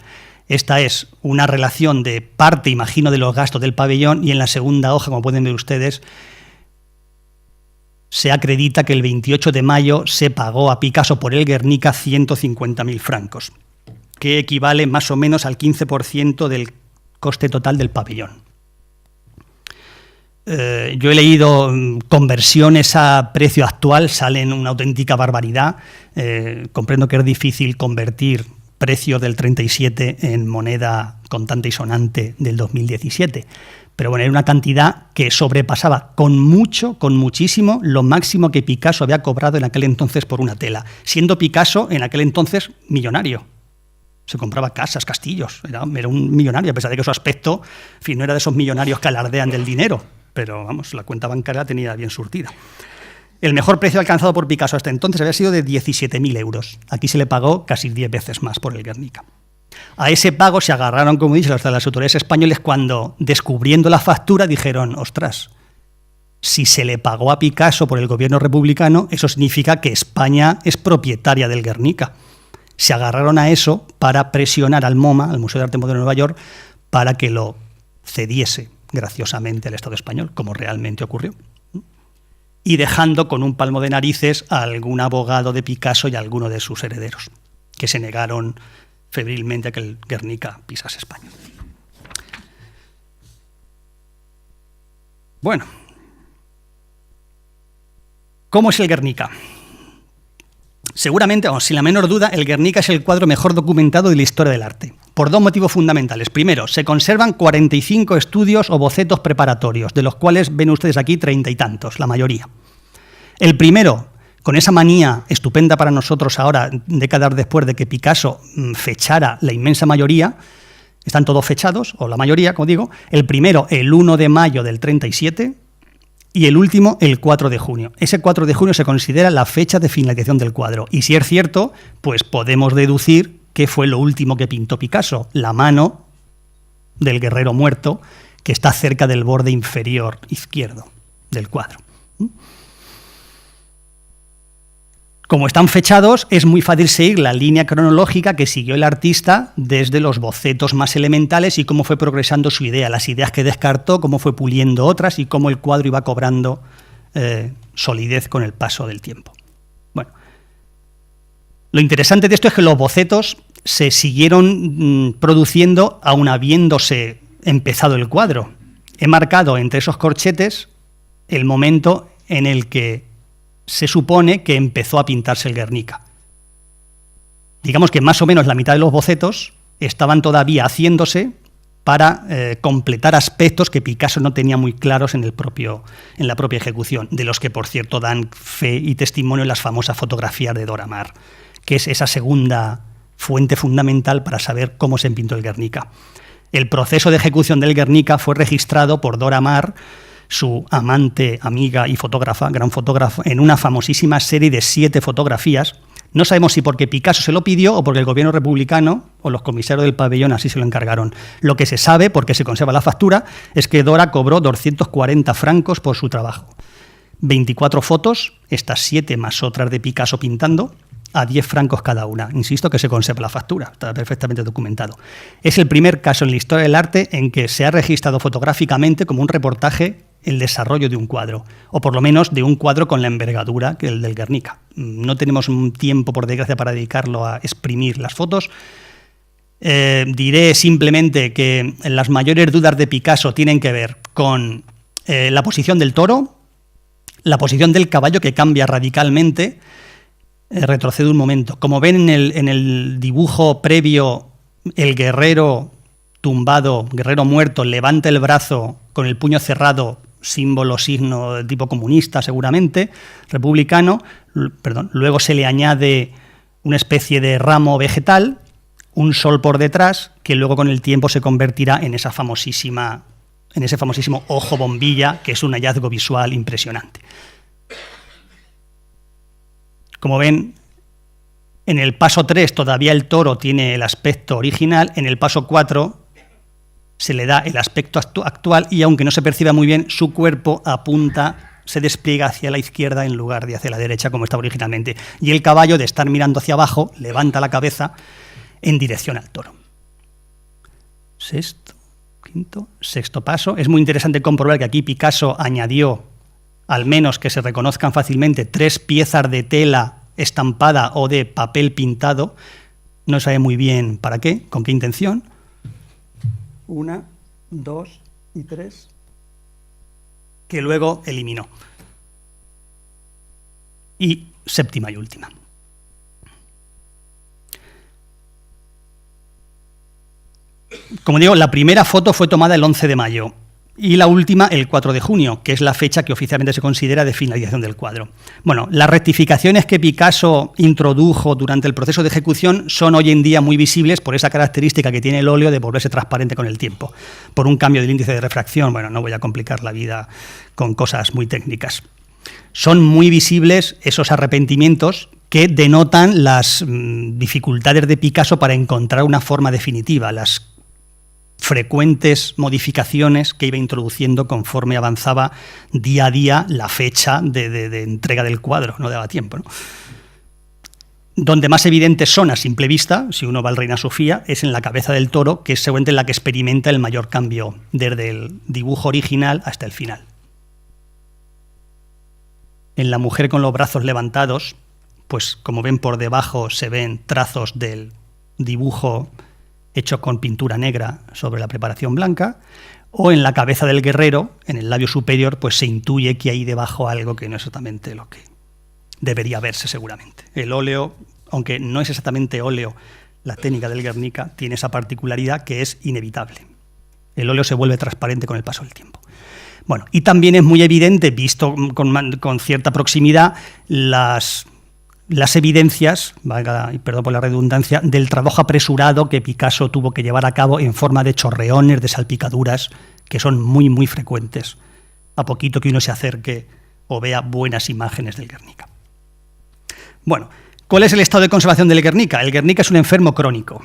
Esta es una relación de parte, imagino, de los gastos del pabellón, y en la segunda hoja, como pueden ver ustedes, se acredita que el 28 de mayo se pagó a Picasso por el Guernica 150.000 francos, que equivale más o menos al 15% del coste total del pabellón. Yo he leído conversiones a precio actual, salen una auténtica barbaridad. Comprendo que es difícil convertir precios del 37 en moneda contante y sonante del 2017. Pero bueno, era una cantidad que sobrepasaba con muchísimo, lo máximo que Picasso había cobrado en aquel entonces por una tela, siendo Picasso en aquel entonces millonario. Se compraba casas, castillos, era un millonario, a pesar de que su aspecto, en fin, no era de esos millonarios que alardean del dinero, pero vamos, la cuenta bancaria la tenía bien surtida. El mejor precio alcanzado por Picasso hasta entonces había sido de 17.000 euros. Aquí se le pagó casi 10 veces más por el Guernica. A ese pago se agarraron, como dice, hasta las autoridades españoles cuando, descubriendo la factura, dijeron: ostras, si se le pagó a Picasso por el gobierno republicano, eso significa que España es propietaria del Guernica. Se agarraron a eso para presionar al MoMA, al Museo de Arte Moderno de Nueva York, para que lo cediese graciosamente al Estado español, como realmente ocurrió. Y dejando con un palmo de narices a algún abogado de Picasso y a alguno de sus herederos, que se negaron febrilmente a que el Guernica pisase España. Bueno, ¿cómo es el Guernica? Seguramente, sin la menor duda, el Guernica es el cuadro mejor documentado de la historia del arte, por dos motivos fundamentales. Primero, se conservan 45 estudios o bocetos preparatorios, de los cuales ven ustedes aquí 30 y tantos, la mayoría. El primero, con esa manía estupenda para nosotros ahora, décadas después de que Picasso fechara la inmensa mayoría, están todos fechados, o la mayoría, como digo, el primero el 1 de mayo del 37 y el último el 4 de junio. Ese 4 de junio se considera la fecha de finalización del cuadro. Y si es cierto, pues podemos deducir que fue lo último que pintó Picasso, la mano del guerrero muerto, que está cerca del borde inferior izquierdo del cuadro. Como están fechados, es muy fácil seguir la línea cronológica que siguió el artista desde los bocetos más elementales y cómo fue progresando su idea, las ideas que descartó, cómo fue puliendo otras y cómo el cuadro iba cobrando solidez con el paso del tiempo. Bueno, lo interesante de esto es que los bocetos se siguieron produciendo aun habiéndose empezado el cuadro. He marcado entre esos corchetes el momento en el que se supone que empezó a pintarse el Guernica. Digamos que más o menos la mitad de los bocetos estaban todavía haciéndose para completar aspectos que Picasso no tenía muy claros en la propia ejecución, de los que, por cierto, dan fe y testimonio las famosas fotografías de Dora Maar, que es esa segunda fuente fundamental para saber cómo se pintó el Guernica. El proceso de ejecución del Guernica fue registrado por Dora Maar, su amante, amiga y fotógrafa, gran fotógrafa, en una famosísima serie de 7 fotografías. No sabemos si porque Picasso se lo pidió o porque el gobierno republicano o los comisarios del pabellón así se lo encargaron. Lo que se sabe, porque se conserva la factura, es que Dora cobró 240 francos por su trabajo. 24 fotos, estas 7 más otras de Picasso pintando, a 10 francos cada una. Insisto que se conserva la factura, está perfectamente documentado. Es el primer caso en la historia del arte en que se ha registrado fotográficamente como un reportaje el desarrollo de un cuadro, o por lo menos de un cuadro con la envergadura que el del Guernica. No tenemos un tiempo, por desgracia, para dedicarlo a exprimir las fotos. Diré simplemente que las mayores dudas de Picasso tienen que ver con la posición del toro, la posición del caballo, que cambia radicalmente. Retrocedo un momento. Como ven en el dibujo previo, el guerrero tumbado, guerrero muerto, levanta el brazo con el puño cerrado, símbolo, signo de tipo comunista seguramente, republicano. Luego se le añade una especie de ramo vegetal, un sol por detrás, que luego con el tiempo se convertirá en ese famosísimo ojo bombilla, que es un hallazgo visual impresionante. Como ven, en el paso 3 todavía el toro tiene el aspecto original, en el paso 4 se le da el aspecto actual y, aunque no se perciba muy bien, su cuerpo apunta, se despliega hacia la izquierda en lugar de hacia la derecha como estaba originalmente. Y el caballo, de estar mirando hacia abajo, levanta la cabeza en dirección al toro. Sexto paso. Es muy interesante comprobar que aquí Picasso añadió, al menos que se reconozcan fácilmente, 3 piezas de tela estampada o de papel pintado. No sabe muy bien para qué, con qué intención. 1, 2 y 3, que luego eliminó. Y séptima y última. Como digo, la primera foto fue tomada el 11 de mayo y la última el 4 de junio, que es la fecha que oficialmente se considera de finalización del cuadro. Bueno, las rectificaciones que Picasso introdujo durante el proceso de ejecución son hoy en día muy visibles por esa característica que tiene el óleo de volverse transparente con el tiempo, por un cambio del índice de refracción. Bueno, no voy a complicar la vida con cosas muy técnicas. Son muy visibles esos arrepentimientos que denotan las dificultades de Picasso para encontrar una forma definitiva, las frecuentes modificaciones que iba introduciendo conforme avanzaba día a día la fecha de entrega del cuadro, no daba tiempo, ¿no? Donde más evidentes son a simple vista, si uno va al Reina Sofía, es en la cabeza del toro, que es seguramente la que experimenta el mayor cambio desde el dibujo original hasta el final. En la mujer con los brazos levantados, pues como ven por debajo se ven trazos del dibujo hecho con pintura negra sobre la preparación blanca, o en la cabeza del guerrero, en el labio superior, pues se intuye que hay debajo algo que no es exactamente lo que debería verse seguramente. El óleo, aunque no es exactamente óleo, la técnica del Guernica tiene esa particularidad que es inevitable. El óleo se vuelve transparente con el paso del tiempo. Bueno, y también es muy evidente, visto con cierta proximidad, las evidencias, perdón por la redundancia, del trabajo apresurado que Picasso tuvo que llevar a cabo en forma de chorreones, de salpicaduras, que son muy, muy frecuentes, a poquito que uno se acerque o vea buenas imágenes del Guernica. Bueno, ¿cuál es el estado de conservación del Guernica? El Guernica es un enfermo crónico.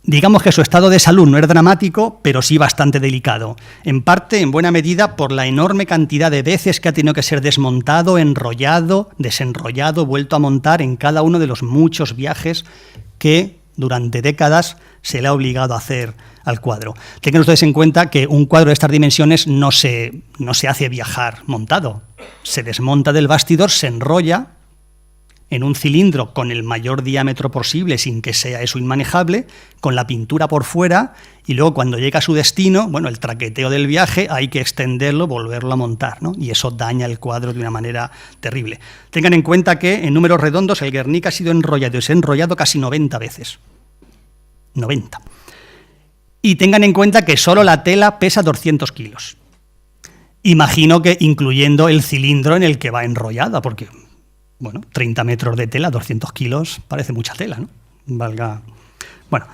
digamos que su estado de salud no es dramático, pero sí bastante delicado. En parte, en buena medida, por la enorme cantidad de veces que ha tenido que ser desmontado, enrollado, desenrollado, vuelto a montar en cada uno de los muchos viajes que durante décadas se le ha obligado a hacer al cuadro. Tengan ustedes en cuenta que un cuadro de estas dimensiones no se hace viajar montado. Se desmonta del bastidor, se enrolla en un cilindro con el mayor diámetro posible, sin que sea eso inmanejable, con la pintura por fuera, y luego cuando llega a su destino, bueno, el traqueteo del viaje, hay que extenderlo, volverlo a montar, ¿no? Y eso daña el cuadro de una manera terrible. Tengan en cuenta que, en números redondos, el Guernica ha sido enrollado y desenrollado casi 90 veces. 90. Y tengan en cuenta que solo la tela pesa 200 kilos. Imagino que incluyendo el cilindro en el que va enrollada, porque... bueno, 30 metros de tela, 200 kilos, parece mucha tela, ¿no? Valga. Bueno,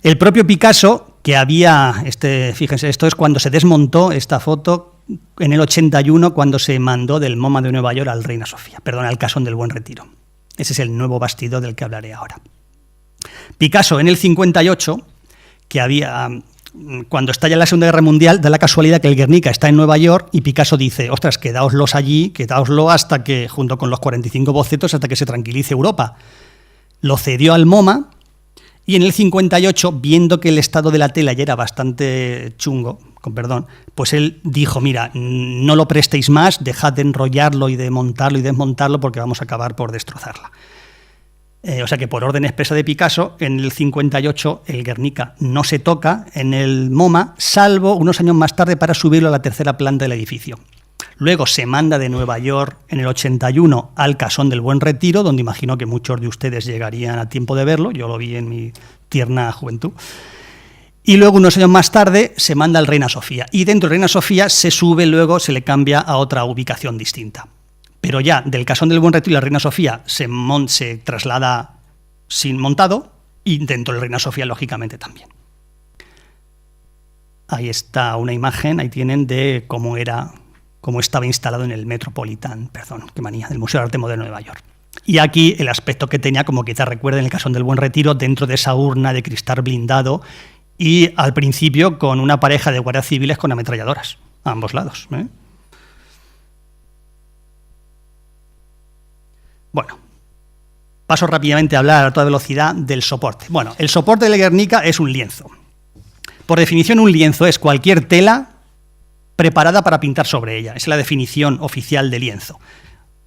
el propio Picasso, que había, fíjense, esto es cuando se desmontó esta foto en el 81, cuando se mandó del MoMA de Nueva York al Reina Sofía, perdón, al Casón del Buen Retiro. Ese es el nuevo bastidor del que hablaré ahora. Picasso en el 58, que había... cuando estalla la Segunda Guerra Mundial, da la casualidad que el Guernica está en Nueva York y Picasso dice, ostras, quedaoslos allí, quedaoslo hasta que, junto con los 45 bocetos, hasta que se tranquilice Europa. Lo cedió al MoMA y en el 58, viendo que el estado de la tela ya era bastante chungo, con perdón, pues él dijo, mira, no lo prestéis más, dejad de enrollarlo y de montarlo y desmontarlo porque vamos a acabar por destrozarla. O sea que por orden expresa de Picasso, en el 58 el Guernica no se toca en el MoMA, salvo unos años más tarde para subirlo a la tercera planta del edificio. Luego se manda de Nueva York en el 81 al Casón del Buen Retiro, donde imagino que muchos de ustedes llegarían a tiempo de verlo, yo lo vi en mi tierna juventud. Y luego unos años más tarde se manda al Reina Sofía, y dentro del Reina Sofía se sube, luego se le cambia a otra ubicación distinta. Pero ya del Casón del Buen Retiro y la Reina Sofía se traslada sin montado y dentro del Reina Sofía, lógicamente, también. Ahí está una imagen, ahí tienen de cómo estaba instalado en el Metropolitan, del Museo de Arte Moderno de Nueva York. Y aquí el aspecto que tenía, como quizás recuerden, el Casón del Buen Retiro, dentro de esa urna de cristal blindado y al principio con una pareja de guardias civiles con ametralladoras a ambos lados, ¿eh? Bueno, paso rápidamente a hablar a toda velocidad del soporte. Bueno, el soporte del Guernica es un lienzo. Por definición, un lienzo es cualquier tela preparada para pintar sobre ella. Esa es la definición oficial de lienzo,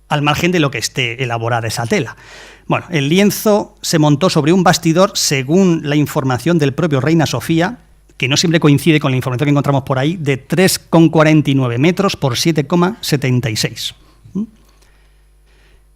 al margen de lo que esté elaborada esa tela. Bueno, el lienzo se montó sobre un bastidor, según la información del propio Reina Sofía, que no siempre coincide con la información que encontramos por ahí, de 3,49 metros por 7,76.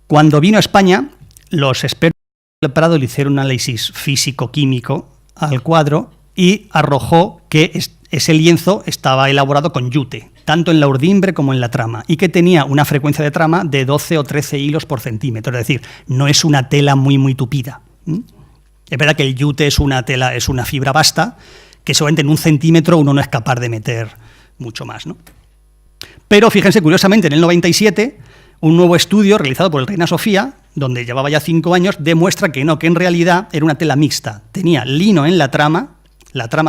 Cuando vino a España, los expertos del Prado le hicieron un análisis físico-químico al cuadro y arrojó que ese lienzo estaba elaborado con yute, tanto en la urdimbre como en la trama, y que tenía una frecuencia de trama de 12 o 13 hilos por centímetro, es decir, no es una tela muy tupida. Es verdad que el yute es una tela, es una fibra vasta, que solamente en 1 centímetro uno no es capaz de meter mucho más, ¿no? Pero fíjense, curiosamente, en el 97... un nuevo estudio realizado por el Reina Sofía, donde llevaba ya 5 años, demuestra que no, que en realidad era una tela mixta. Tenía lino en la trama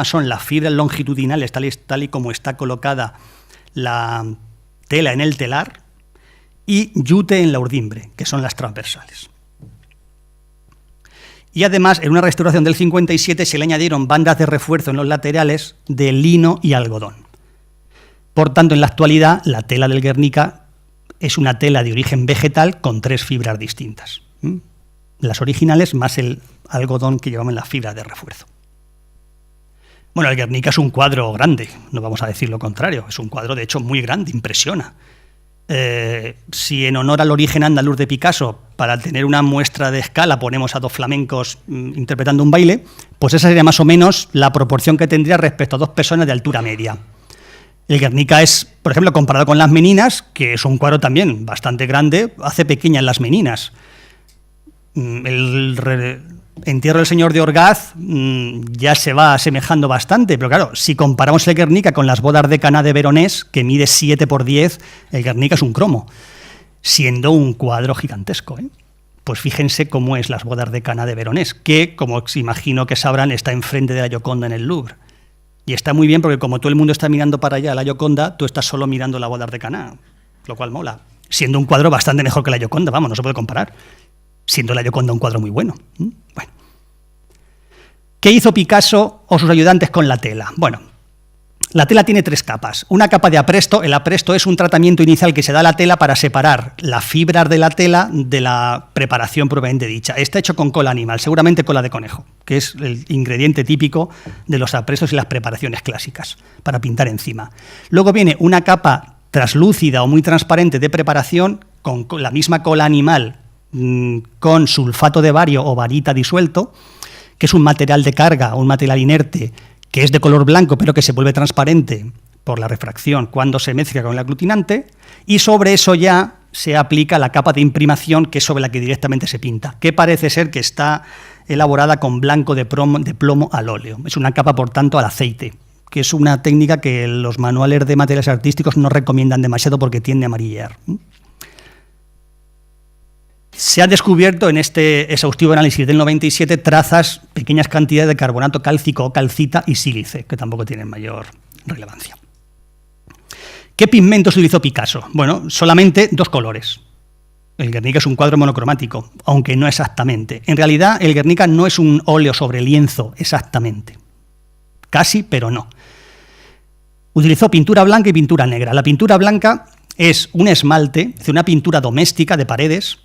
son las fibras longitudinales, tal y como está colocada la tela en el telar, y yute en la urdimbre, que son las transversales. Y además, en una restauración del 57 se le añadieron bandas de refuerzo en los laterales de lino y algodón. Por tanto, en la actualidad, la tela del Guernica es una tela de origen vegetal con 3 fibras distintas. Las originales más el algodón que llevamos en las fibras de refuerzo. Bueno, el Guernica es un cuadro grande, no vamos a decir lo contrario, es un cuadro de hecho muy grande, impresiona. Si en honor al origen andaluz de Picasso, para tener una muestra de escala, ponemos a 2 flamencos interpretando un baile, pues esa sería más o menos la proporción que tendría respecto a 2 personas de altura media. El Guernica es, por ejemplo, comparado con Las Meninas, que es un cuadro también bastante grande, hace pequeñas Las Meninas. El entierro del señor de Orgaz ya se va asemejando bastante, pero claro, si comparamos el Guernica con las bodas de Caná de Veronés, que mide 7 por 10, el Guernica es un cromo, siendo un cuadro gigantesco, ¿eh? Pues fíjense cómo es las bodas de Cana de Veronés, que, como imagino que sabrán, está enfrente de la Gioconda en el Louvre. Y está muy bien porque como todo el mundo está mirando para allá a la Gioconda, tú estás solo mirando las bodas de Caná, lo cual mola. Siendo un cuadro bastante mejor que la Gioconda, vamos, no se puede comparar. Siendo la Gioconda un cuadro muy bueno. Bueno. ¿Qué hizo Picasso o sus ayudantes con la tela? Bueno, la tela tiene 3 capas. Una capa de apresto. El apresto es un tratamiento inicial que se da a la tela para separar las fibras de la tela de la preparación propiamente dicha. Está hecho con cola animal, seguramente cola de conejo, que es el ingrediente típico de los aprestos y las preparaciones clásicas para pintar encima. Luego viene una capa translúcida o muy transparente de preparación con la misma cola animal con sulfato de bario o barita disuelto, que es un material de carga, un material inerte, que es de color blanco pero que se vuelve transparente por la refracción cuando se mezcla con el aglutinante, y sobre eso ya se aplica la capa de imprimación, que es sobre la que directamente se pinta, que parece ser que está elaborada con blanco de plomo al óleo. Es una capa, por tanto, al aceite, que es una técnica que los manuales de materiales artísticos no recomiendan demasiado porque tiende a amarillar. Se ha descubierto en este exhaustivo análisis del 97 trazas, pequeñas cantidades de carbonato cálcico o calcita y sílice, que tampoco tienen mayor relevancia. ¿Qué pigmentos utilizó Picasso? Bueno, solamente 2 colores. El Guernica es un cuadro monocromático, aunque no exactamente. En realidad, el Guernica no es un óleo sobre lienzo exactamente. Casi, pero no. Utilizó pintura blanca y pintura negra. La pintura blanca es un esmalte, es una pintura doméstica de paredes,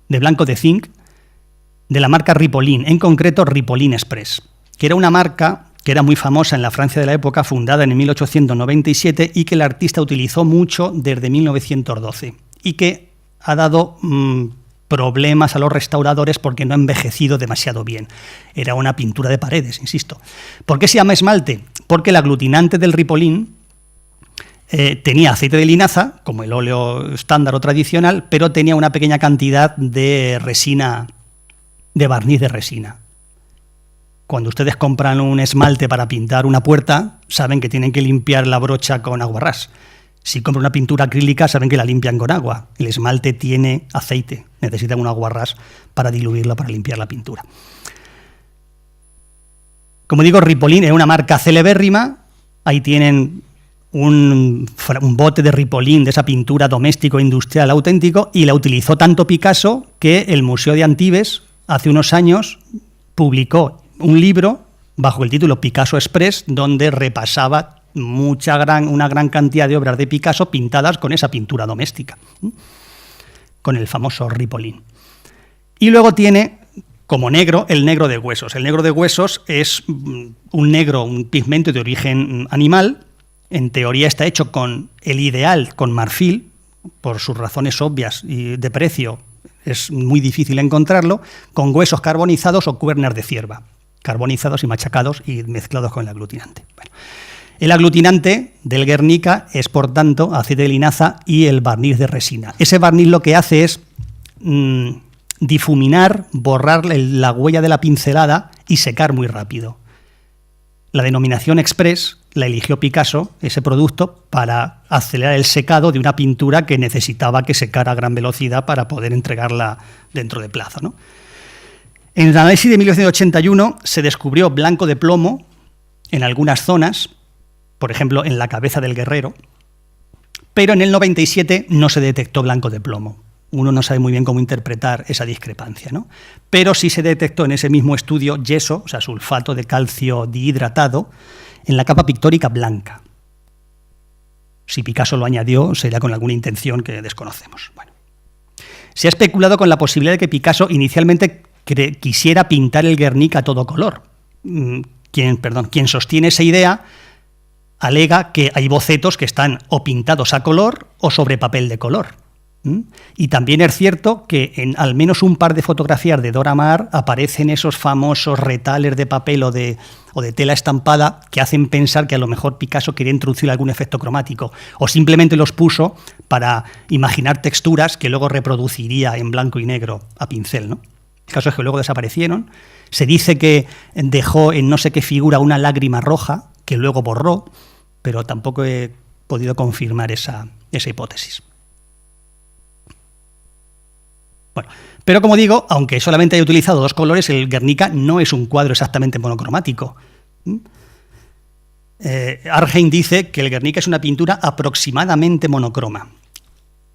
de blanco de zinc, de la marca Ripollin, en concreto Ripollin Express, que era una marca que era muy famosa en la Francia de la época, fundada en 1897 y que el artista utilizó mucho desde 1912 y que ha dado problemas a los restauradores porque no ha envejecido demasiado bien. Era una pintura de paredes, insisto. ¿Por qué se llama esmalte? Porque el aglutinante del Ripollin tenía aceite de linaza, como el óleo estándar o tradicional, pero tenía una pequeña cantidad de resina, de barniz de resina. Cuando ustedes compran un esmalte para pintar una puerta, saben que tienen que limpiar la brocha con aguarrás. Si compran una pintura acrílica, saben que la limpian con agua. El esmalte tiene aceite, necesitan un aguarrás para diluirlo, para limpiar la pintura. Como digo, Ripollin es una marca celebérrima. Ahí tienen un bote de Ripollin, de esa pintura doméstico industrial auténtico, y la utilizó tanto Picasso que el Museo de Antibes hace unos años publicó un libro bajo el título Picasso Express, donde repasaba una gran cantidad de obras de Picasso pintadas con esa pintura doméstica, con el famoso Ripollin. Y luego tiene como negro el negro de huesos. El negro de huesos es un pigmento de origen animal. En teoría está hecho con el ideal, con marfil, por sus razones obvias y de precio es muy difícil encontrarlo, con huesos carbonizados o cuernas de cierva, carbonizados y machacados y mezclados con el aglutinante. Bueno, el aglutinante del Guernica es, por tanto, aceite de linaza y el barniz de resina. Ese barniz lo que hace es difuminar, borrar la huella de la pincelada y secar muy rápido. La denominación Express la eligió Picasso, ese producto, para acelerar el secado de una pintura que necesitaba que secara a gran velocidad para poder entregarla dentro de plazo, ¿no? En el análisis de 1981 se descubrió blanco de plomo en algunas zonas, por ejemplo en la cabeza del guerrero, pero en el 97 no se detectó blanco de plomo. Uno no sabe muy bien cómo interpretar esa discrepancia, ¿no? Pero sí se detectó en ese mismo estudio yeso, o sea, sulfato de calcio dihidratado, en la capa pictórica blanca. Si Picasso lo añadió, sería con alguna intención que desconocemos. Bueno. Se ha especulado con la posibilidad de que Picasso inicialmente quisiera pintar el Guernica a todo color. Quien sostiene esa idea alega que hay bocetos que están o pintados a color o sobre papel de color. Y también es cierto que en al menos un par de fotografías de Dora Maar aparecen esos famosos retales de papel o de tela estampada que hacen pensar que a lo mejor Picasso quería introducir algún efecto cromático o simplemente los puso para imaginar texturas que luego reproduciría en blanco y negro a pincel, ¿no? El caso es que luego desaparecieron. Se dice que dejó en no sé qué figura una lágrima roja que luego borró, pero tampoco he podido confirmar esa hipótesis. Bueno, pero como digo, aunque solamente haya utilizado 2 colores, el Guernica no es un cuadro exactamente monocromático. Arnhem dice que el Guernica es una pintura aproximadamente monocroma.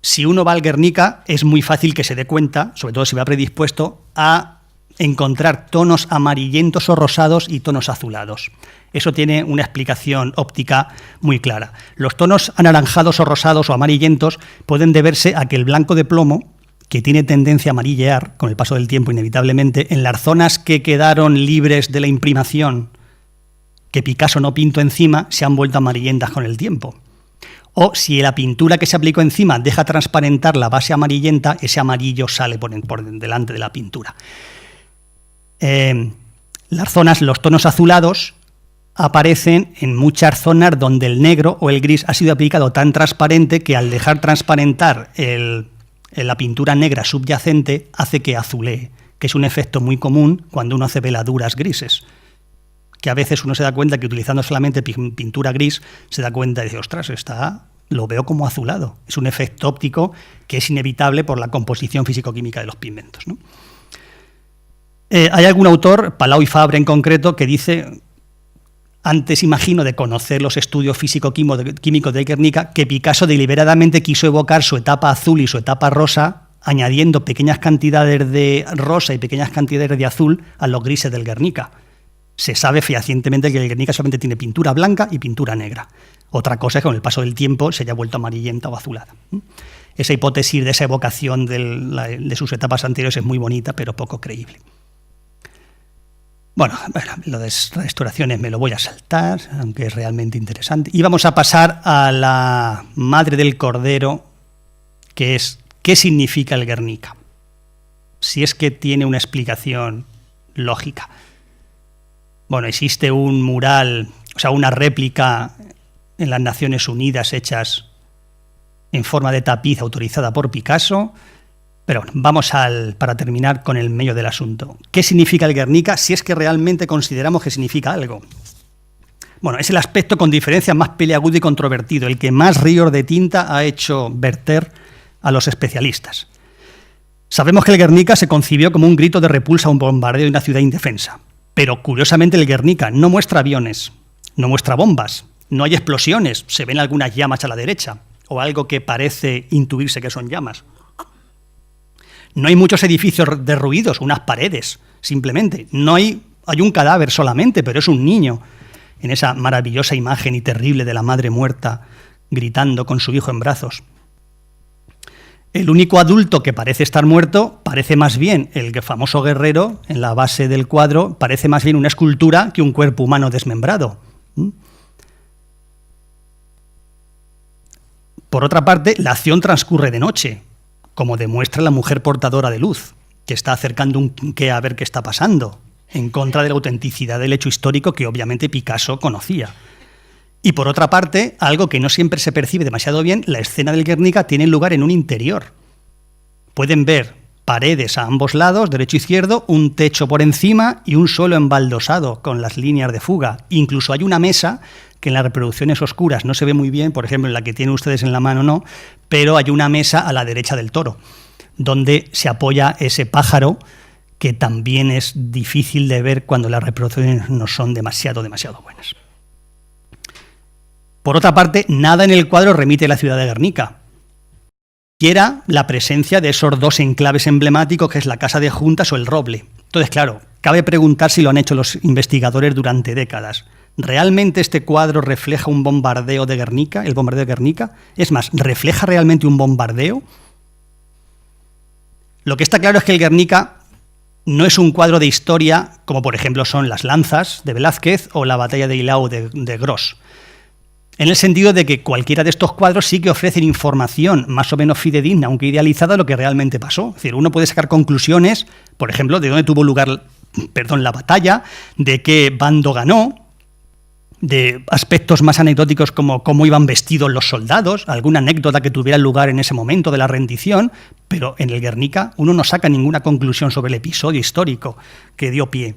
Si uno va al Guernica, es muy fácil que se dé cuenta, sobre todo si va predispuesto, a encontrar tonos amarillentos o rosados y tonos azulados. Eso tiene una explicación óptica muy clara. Los tonos anaranjados o rosados o amarillentos pueden deberse a que el blanco de plomo, que tiene tendencia a amarillear con el paso del tiempo inevitablemente, en las zonas que quedaron libres de la imprimación que Picasso no pintó encima, se han vuelto amarillentas con el tiempo. O si la pintura que se aplicó encima deja transparentar la base amarillenta, ese amarillo sale por delante de la pintura. Los tonos azulados aparecen en muchas zonas donde el negro o el gris ha sido aplicado tan transparente que al dejar transparentar la pintura negra subyacente hace que azulee, que es un efecto muy común cuando uno hace veladuras grises, que a veces uno se da cuenta que utilizando solamente pintura gris se da cuenta y dice, ostras, lo veo como azulado. Es un efecto óptico que es inevitable por la composición físico-química de los pigmentos, ¿no? Hay algún autor, Palau y Fabre en concreto, que dice, antes imagino de conocer los estudios físico-químicos de Guernica, que Picasso deliberadamente quiso evocar su etapa azul y su etapa rosa, añadiendo pequeñas cantidades de rosa y pequeñas cantidades de azul a los grises del Guernica. Se sabe fehacientemente que el Guernica solamente tiene pintura blanca y pintura negra. Otra cosa es que con el paso del tiempo se haya vuelto amarillenta o azulada. Esa hipótesis de esa evocación de sus etapas anteriores es muy bonita, pero poco creíble. Bueno, lo de restauraciones me lo voy a saltar, aunque es realmente interesante. Y vamos a pasar a la Madre del Cordero, que es ¿qué significa el Guernica? Si es que tiene una explicación lógica. Bueno, existe un mural, o sea, una réplica en las Naciones Unidas hechas en forma de tapiz autorizada por Picasso. Pero bueno, vamos para terminar con el meollo del asunto. ¿Qué significa el Guernica si es que realmente consideramos que significa algo? Bueno, es el aspecto con diferencia más peliagudo y controvertido, el que más ríos de tinta ha hecho verter a los especialistas. Sabemos que el Guernica se concibió como un grito de repulsa a un bombardeo de una ciudad indefensa. Pero curiosamente el Guernica no muestra aviones, no muestra bombas, no hay explosiones, se ven algunas llamas a la derecha, o algo que parece intuirse que son llamas. No hay muchos edificios derruidos, unas paredes, simplemente. Hay un cadáver solamente, pero es un niño, en esa maravillosa imagen y terrible de la madre muerta, gritando con su hijo en brazos. El único adulto que parece estar muerto parece más bien el famoso guerrero en la base del cuadro, parece más bien una escultura que un cuerpo humano desmembrado. Por otra parte, la acción transcurre de noche, como demuestra la mujer portadora de luz, que está acercando un quinqué a ver qué está pasando, en contra de la autenticidad del hecho histórico que obviamente Picasso conocía. Y por otra parte, algo que no siempre se percibe demasiado bien, la escena del Guernica tiene lugar en un interior. Pueden ver paredes a ambos lados, derecho e izquierdo, un techo por encima y un suelo embaldosado con las líneas de fuga. Incluso hay una mesa que en las reproducciones oscuras no se ve muy bien, por ejemplo, en la que tienen ustedes en la mano no, pero hay una mesa a la derecha del toro, donde se apoya ese pájaro que también es difícil de ver cuando las reproducciones no son demasiado buenas. Por otra parte, nada en el cuadro remite a la ciudad de Guernica. Quiera la presencia de esos dos enclaves emblemáticos que es la Casa de Juntas o el Roble. Entonces, claro, cabe preguntar si lo han hecho los investigadores durante décadas. ¿Realmente este cuadro refleja un bombardeo de Guernica, el bombardeo de Guernica? Es más, ¿refleja realmente un bombardeo? Lo que está claro es que el Guernica no es un cuadro de historia como por ejemplo son las lanzas de Velázquez o la batalla de Eylau de Gros. En el sentido de que cualquiera de estos cuadros sí que ofrecen información más o menos fidedigna, aunque idealizada, de lo que realmente pasó. Es decir, uno puede sacar conclusiones, por ejemplo, de dónde tuvo lugar la batalla, de qué bando ganó, de aspectos más anecdóticos como cómo iban vestidos los soldados, alguna anécdota que tuviera lugar en ese momento de la rendición, pero en el Guernica uno no saca ninguna conclusión sobre el episodio histórico que dio pie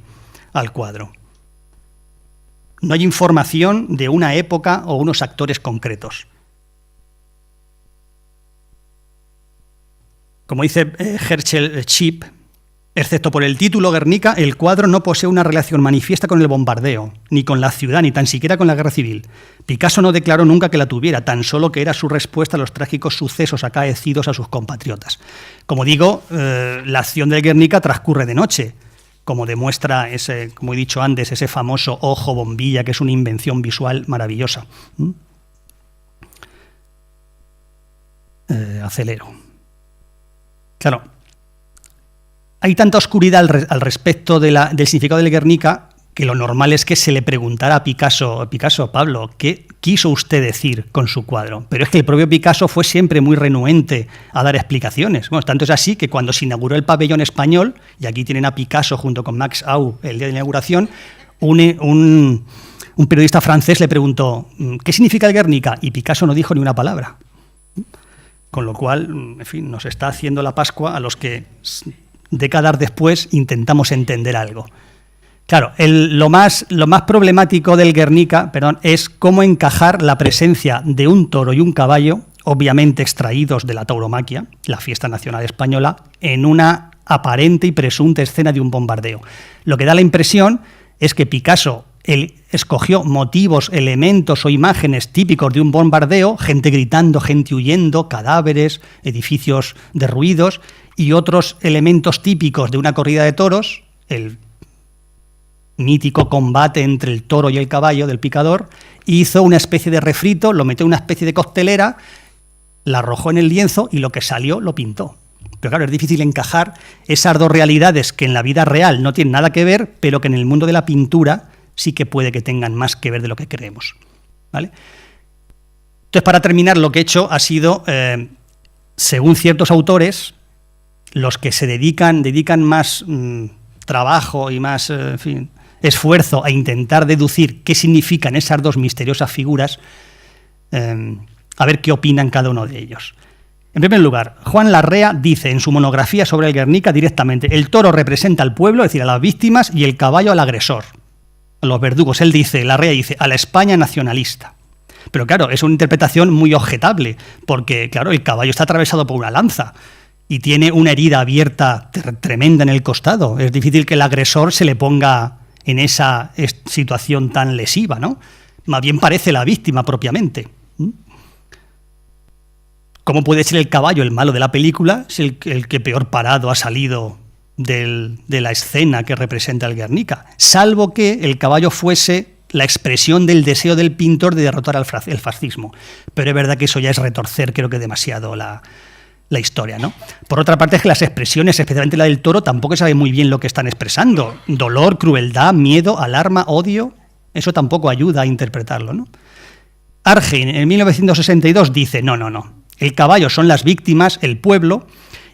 al cuadro. No hay información de una época o unos actores concretos. Como dice Herschel Chip, excepto por el título Guernica, el cuadro no posee una relación manifiesta con el bombardeo, ni con la ciudad, ni tan siquiera con la guerra civil. Picasso no declaró nunca que la tuviera, tan solo que era su respuesta a los trágicos sucesos acaecidos a sus compatriotas. Como digo, la acción del Guernica transcurre de noche, como demuestra como he dicho antes, ese famoso ojo bombilla, que es una invención visual maravillosa. Acelero. Claro. Hay tanta oscuridad al respecto del significado del Guernica que lo normal es que se le preguntara a Picasso, Pablo, ¿qué quiso usted decir con su cuadro? Pero es que el propio Picasso fue siempre muy renuente a dar explicaciones. Bueno, tanto es así que cuando se inauguró el pabellón español, y aquí tienen a Picasso junto con Max Au el día de la inauguración, un periodista francés le preguntó ¿qué significa el Guernica? Y Picasso no dijo ni una palabra. Con lo cual, en fin, nos está haciendo la Pascua a los que décadas después intentamos entender algo. Claro, lo más problemático del Guernica, es cómo encajar la presencia de un toro y un caballo, obviamente extraídos de la tauromaquia, la fiesta nacional española, en una aparente y presunta escena de un bombardeo. Lo que da la impresión es que Picasso escogió motivos, elementos o imágenes típicos de un bombardeo, gente gritando, gente huyendo, cadáveres, edificios derruidos, y otros elementos típicos de una corrida de toros, el mítico combate entre el toro y el caballo del picador, hizo una especie de refrito, lo metió en una especie de coctelera, la arrojó en el lienzo y lo que salió lo pintó. Pero claro, es difícil encajar esas dos realidades que en la vida real no tienen nada que ver, pero que en el mundo de la pintura sí que puede que tengan más que ver de lo que creemos, ¿vale? Entonces, para terminar, lo que he hecho ha sido, según ciertos autores, los que se dedican más trabajo y más esfuerzo a intentar deducir qué significan esas dos misteriosas figuras, a ver qué opinan cada uno de ellos. En primer lugar, Juan Larrea dice en su monografía sobre el Guernica directamente: el toro representa al pueblo, es decir, a las víctimas, y el caballo al agresor, a los verdugos. Larrea dice, a la España nacionalista. Pero claro, es una interpretación muy objetable, porque claro, el caballo está atravesado por una lanza y tiene una herida abierta tremenda en el costado. Es difícil que el agresor se le ponga en esa situación tan lesiva, ¿no? Más bien parece la víctima propiamente. ¿Cómo puede ser el caballo el malo de la película si el que peor parado ha salido de la escena que representa el Guernica? Salvo que el caballo fuese la expresión del deseo del pintor de derrotar el fascismo. Pero es verdad que eso ya es retorcer, creo que demasiado la historia, ¿no? Por otra parte, es que las expresiones, especialmente la del toro, tampoco se sabe muy bien lo que están expresando. Dolor, crueldad, miedo, alarma, odio, eso tampoco ayuda a interpretarlo, ¿no? Argein, en 1962, dice, no, el caballo son las víctimas, el pueblo,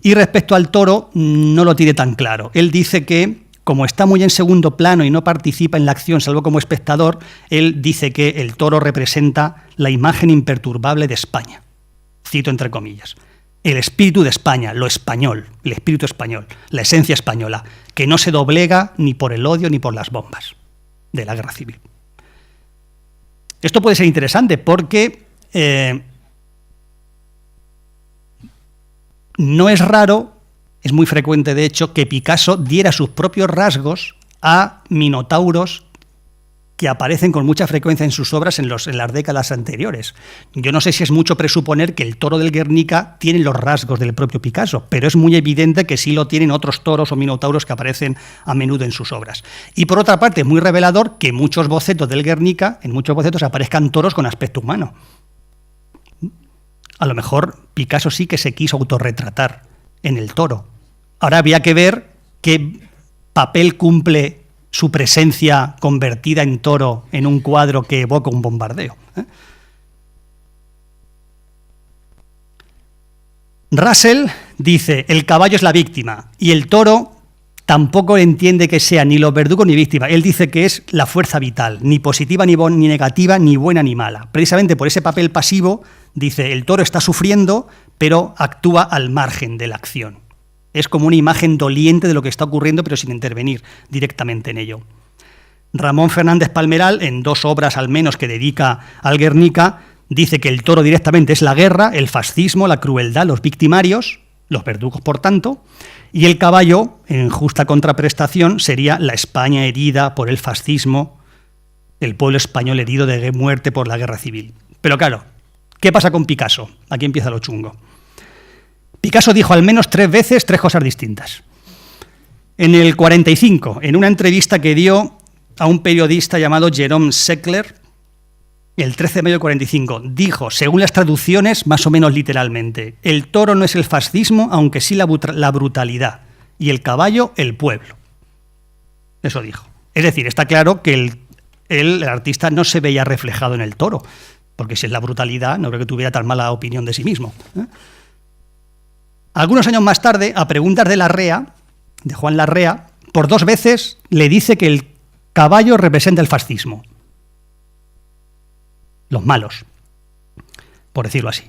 y respecto al toro no lo tiene tan claro. Él dice que, como está muy en segundo plano y no participa en la acción, salvo como espectador, él dice que el toro representa la imagen imperturbable de España. Cito entre comillas. El espíritu de España, lo español, el espíritu español, la esencia española, que no se doblega ni por el odio ni por las bombas de la guerra civil. Esto puede ser interesante porque no es raro, es muy frecuente de hecho, que Picasso diera sus propios rasgos a minotauros que aparecen con mucha frecuencia en sus obras en las décadas anteriores. Yo no sé si es mucho presuponer que el toro del Guernica tiene los rasgos del propio Picasso, pero es muy evidente que sí lo tienen otros toros o minotauros que aparecen a menudo en sus obras. Y por otra parte, es muy revelador que muchos bocetos del Guernica, en muchos bocetos aparezcan toros con aspecto humano. A lo mejor Picasso sí que se quiso autorretratar en el toro. Ahora habría que ver qué papel cumple su presencia convertida en toro en un cuadro que evoca un bombardeo. Russell dice, el caballo es la víctima y el toro tampoco entiende que sea ni los verdugos ni víctima. Él dice que es la fuerza vital, ni positiva ni negativa, ni buena ni mala. Precisamente por ese papel pasivo, dice, el toro está sufriendo, pero actúa al margen de la acción. Es como una imagen doliente de lo que está ocurriendo, pero sin intervenir directamente en ello. Ramón Fernández Palmeral, en 2 obras al menos que dedica al Guernica, dice que el toro directamente es la guerra, el fascismo, la crueldad, los victimarios, los verdugos, por tanto, y el caballo, en justa contraprestación, sería la España herida por el fascismo, el pueblo español herido de muerte por la guerra civil. Pero claro, ¿qué pasa con Picasso? Aquí empieza lo chungo. Picasso dijo al menos 3 veces 3 cosas distintas. En el 45, en una entrevista que dio a un periodista llamado Jerome Seckler, el 13 de mayo del 45, dijo, según las traducciones, más o menos literalmente, el toro no es el fascismo, aunque sí la brutalidad, y el caballo, el pueblo. Eso dijo. Es decir, está claro que el artista no se veía reflejado en el toro, porque si es la brutalidad, no creo que tuviera tan mala opinión de sí mismo. Algunos años más tarde, a preguntas de Larrea, de Juan Larrea, por 2 veces le dice que el caballo representa el fascismo. Los malos, por decirlo así.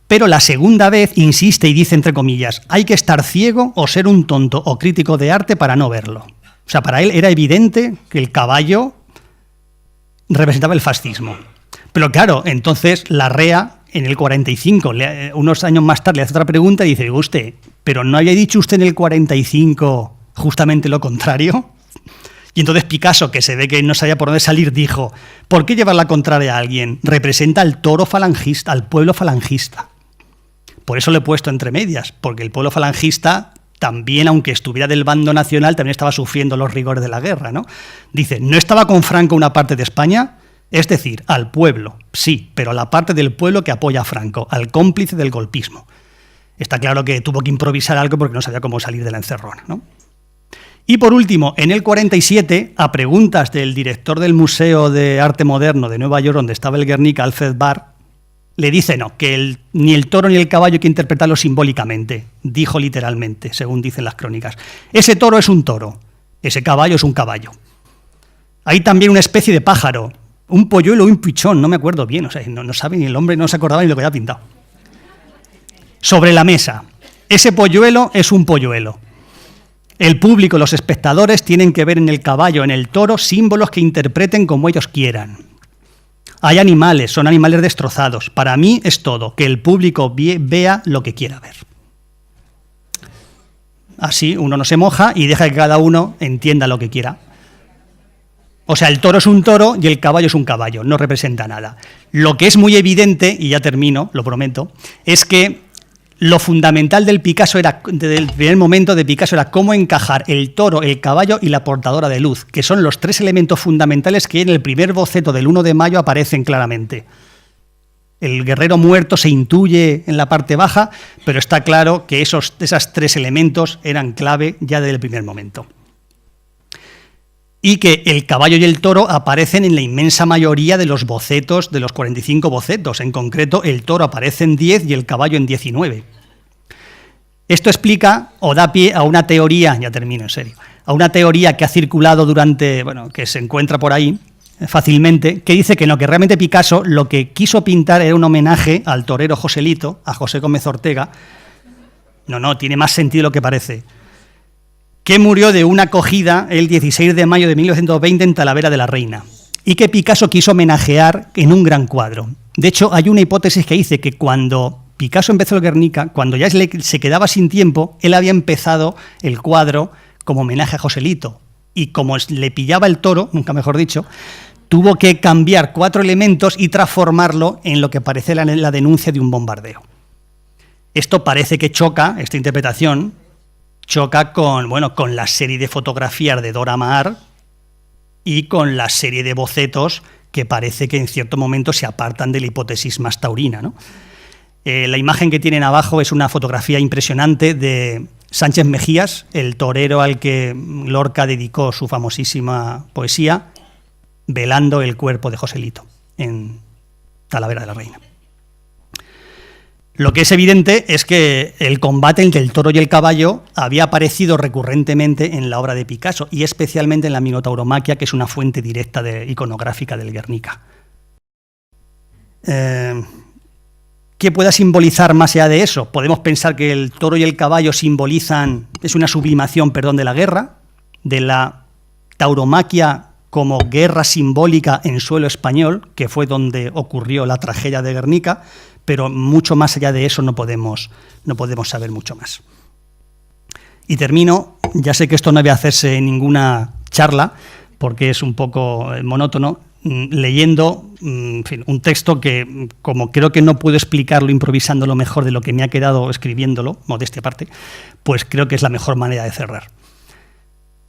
Pero la segunda vez insiste y dice, entre comillas, hay que estar ciego o ser un tonto o crítico de arte para no verlo. O sea, para él era evidente que el caballo representaba el fascismo. Pero claro, entonces Larrea, en el 45, unos años más tarde, le hace otra pregunta y dice, digo, usted, ¿pero no había dicho usted en el 45 justamente lo contrario? Y entonces Picasso, que se ve que no sabía por dónde salir, dijo, ¿por qué llevar la contraria a alguien? Representa al toro falangista, al pueblo falangista. Por eso lo he puesto entre medias, porque el pueblo falangista también, aunque estuviera del bando nacional, también estaba sufriendo los rigores de la guerra, ¿no? Dice, ¿no estaba con Franco una parte de España? Es decir, al pueblo, sí, pero a la parte del pueblo que apoya a Franco, al cómplice del golpismo. Está claro que tuvo que improvisar algo porque no sabía cómo salir de la encerrona, ¿no? Y por último, en el 47, a preguntas del director del Museo de Arte Moderno de Nueva York, donde estaba el Guernica, Alfred Barr, le dice no, que ni el toro ni el caballo hay que interpretarlo simbólicamente, dijo literalmente, según dicen las crónicas. Ese toro es un toro, ese caballo es un caballo. Hay también una especie de pájaro, un polluelo o un pichón, no me acuerdo bien, o sea, no sabe ni el hombre, no se acordaba ni lo que había pintado. Sobre la mesa, ese polluelo es un polluelo. El público, los espectadores, tienen que ver en el caballo, en el toro, símbolos que interpreten como ellos quieran. Hay animales, son animales destrozados. Para mí es todo, que el público vea lo que quiera ver. Así uno no se moja y deja que cada uno entienda lo que quiera. O sea, el toro es un toro y el caballo es un caballo, no representa nada. Lo que es muy evidente, y ya termino, lo prometo, es que lo fundamental del Picasso era, desde el primer momento de Picasso, era cómo encajar el toro, el caballo y la portadora de luz, que son los 3 elementos fundamentales que en el primer boceto del 1 de mayo aparecen claramente. El guerrero muerto se intuye en la parte baja, pero está claro que esos 3 elementos eran clave ya desde el primer momento. Y que el caballo y el toro aparecen en la inmensa mayoría de los bocetos, de los 45 bocetos. En concreto, el toro aparece en 10 y el caballo en 19. Esto explica o da pie a una teoría, ya termino en serio, a una teoría que ha circulado durante, bueno, que se encuentra por ahí fácilmente, que dice que no, que realmente Picasso lo que quiso pintar era un homenaje al torero Joselito, a José Gómez Ortega. No, tiene más sentido de lo que parece. Que murió de una acogida el 16 de mayo de 1920 en Talavera de la Reina, y que Picasso quiso homenajear en un gran cuadro. De hecho, hay una hipótesis que dice que cuando Picasso empezó el Guernica, cuando ya se quedaba sin tiempo, él había empezado el cuadro como homenaje a Joselito, y como le pillaba el toro, nunca mejor dicho, tuvo que cambiar 4 elementos y transformarlo en lo que parece la denuncia de un bombardeo. Esto parece que choca, esta interpretación, choca con la serie de fotografías de Dora Maar y con la serie de bocetos que parece que en cierto momento se apartan de la hipótesis más taurina, ¿no? La imagen que tienen abajo es una fotografía impresionante de Sánchez Mejías, el torero al que Lorca dedicó su famosísima poesía, velando el cuerpo de Joselito en Talavera de la Reina. Lo que es evidente es que el combate entre el toro y el caballo había aparecido recurrentemente en la obra de Picasso y especialmente en la Minotauromaquia, que es una fuente directa iconográfica del Guernica. ¿Qué pueda simbolizar más allá de eso? Podemos pensar que el toro y el caballo es una sublimación, de la guerra, de la tauromaquia como guerra simbólica en suelo español, que fue donde ocurrió la tragedia de Guernica, pero mucho más allá de eso no podemos saber mucho más. Y termino, ya sé que esto no debe hacerse en ninguna charla, porque es un poco monótono, leyendo en fin, un texto que, como creo que no puedo explicarlo improvisándolo mejor de lo que me ha quedado escribiéndolo, modestia aparte, pues creo que es la mejor manera de cerrar.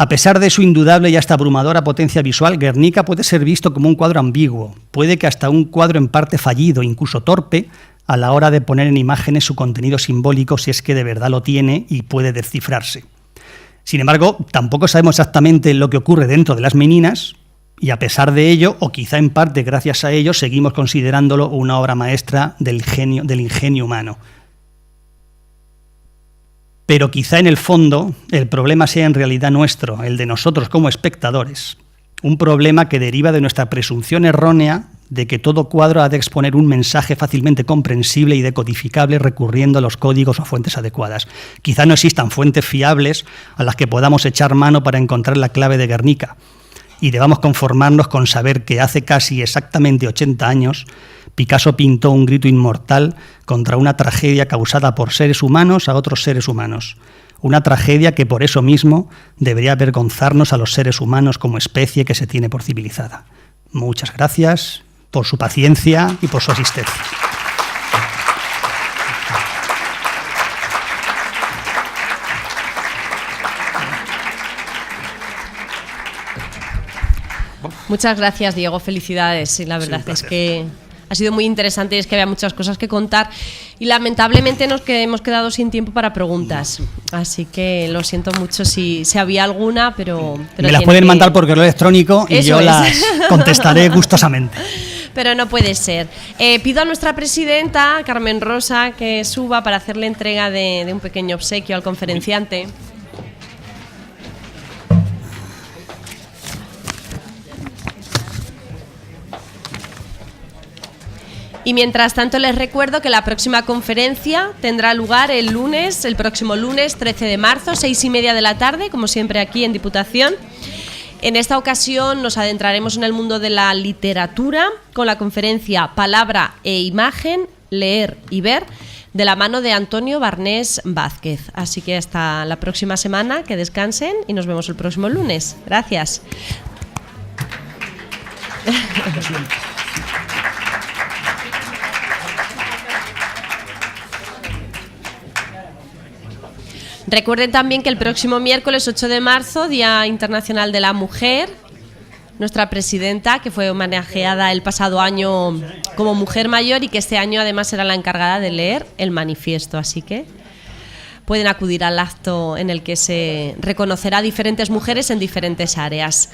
A pesar de su indudable y hasta abrumadora potencia visual, Guernica puede ser visto como un cuadro ambiguo, puede que hasta un cuadro en parte fallido, incluso torpe, a la hora de poner en imágenes su contenido simbólico, si es que de verdad lo tiene y puede descifrarse. Sin embargo, tampoco sabemos exactamente lo que ocurre dentro de las meninas, y a pesar de ello, o quizá en parte gracias a ello, seguimos considerándolo una obra maestra del ingenio humano. Pero quizá en el fondo el problema sea en realidad nuestro, el de nosotros como espectadores. Un problema que deriva de nuestra presunción errónea de que todo cuadro ha de exponer un mensaje fácilmente comprensible y decodificable recurriendo a los códigos o fuentes adecuadas. Quizá no existan fuentes fiables a las que podamos echar mano para encontrar la clave de Guernica, y debamos conformarnos con saber que hace casi exactamente 80 años Picasso pintó un grito inmortal contra una tragedia causada por seres humanos a otros seres humanos. Una tragedia que por eso mismo debería avergonzarnos a los seres humanos como especie que se tiene por civilizada. Muchas gracias por su paciencia y por su asistencia. Muchas gracias, Diego. Felicidades. Sí, la verdad es que ha sido muy interesante y es que había muchas cosas que contar y lamentablemente hemos quedado sin tiempo para preguntas. Así que lo siento mucho si había alguna, pero me las pueden mandar por correo electrónico y yo las contestaré gustosamente. Pero no puede ser. Pido a nuestra presidenta, Carmen Rosa, que suba para hacerle entrega de un pequeño obsequio al conferenciante. Y mientras tanto les recuerdo que la próxima conferencia tendrá lugar el próximo lunes 13 de marzo, 6:30 de la tarde, como siempre aquí en Diputación. En esta ocasión nos adentraremos en el mundo de la literatura con la conferencia Palabra e Imagen, Leer y Ver, de la mano de Antonio Barnés Vázquez. Así que hasta la próxima semana, que descansen y nos vemos el próximo lunes. Gracias. Recuerden también que el próximo miércoles 8 de marzo, Día Internacional de la Mujer, nuestra presidenta, que fue homenajeada el pasado año como mujer mayor y que este año además será la encargada de leer el manifiesto. Así que pueden acudir al acto en el que se reconocerá a diferentes mujeres en diferentes áreas.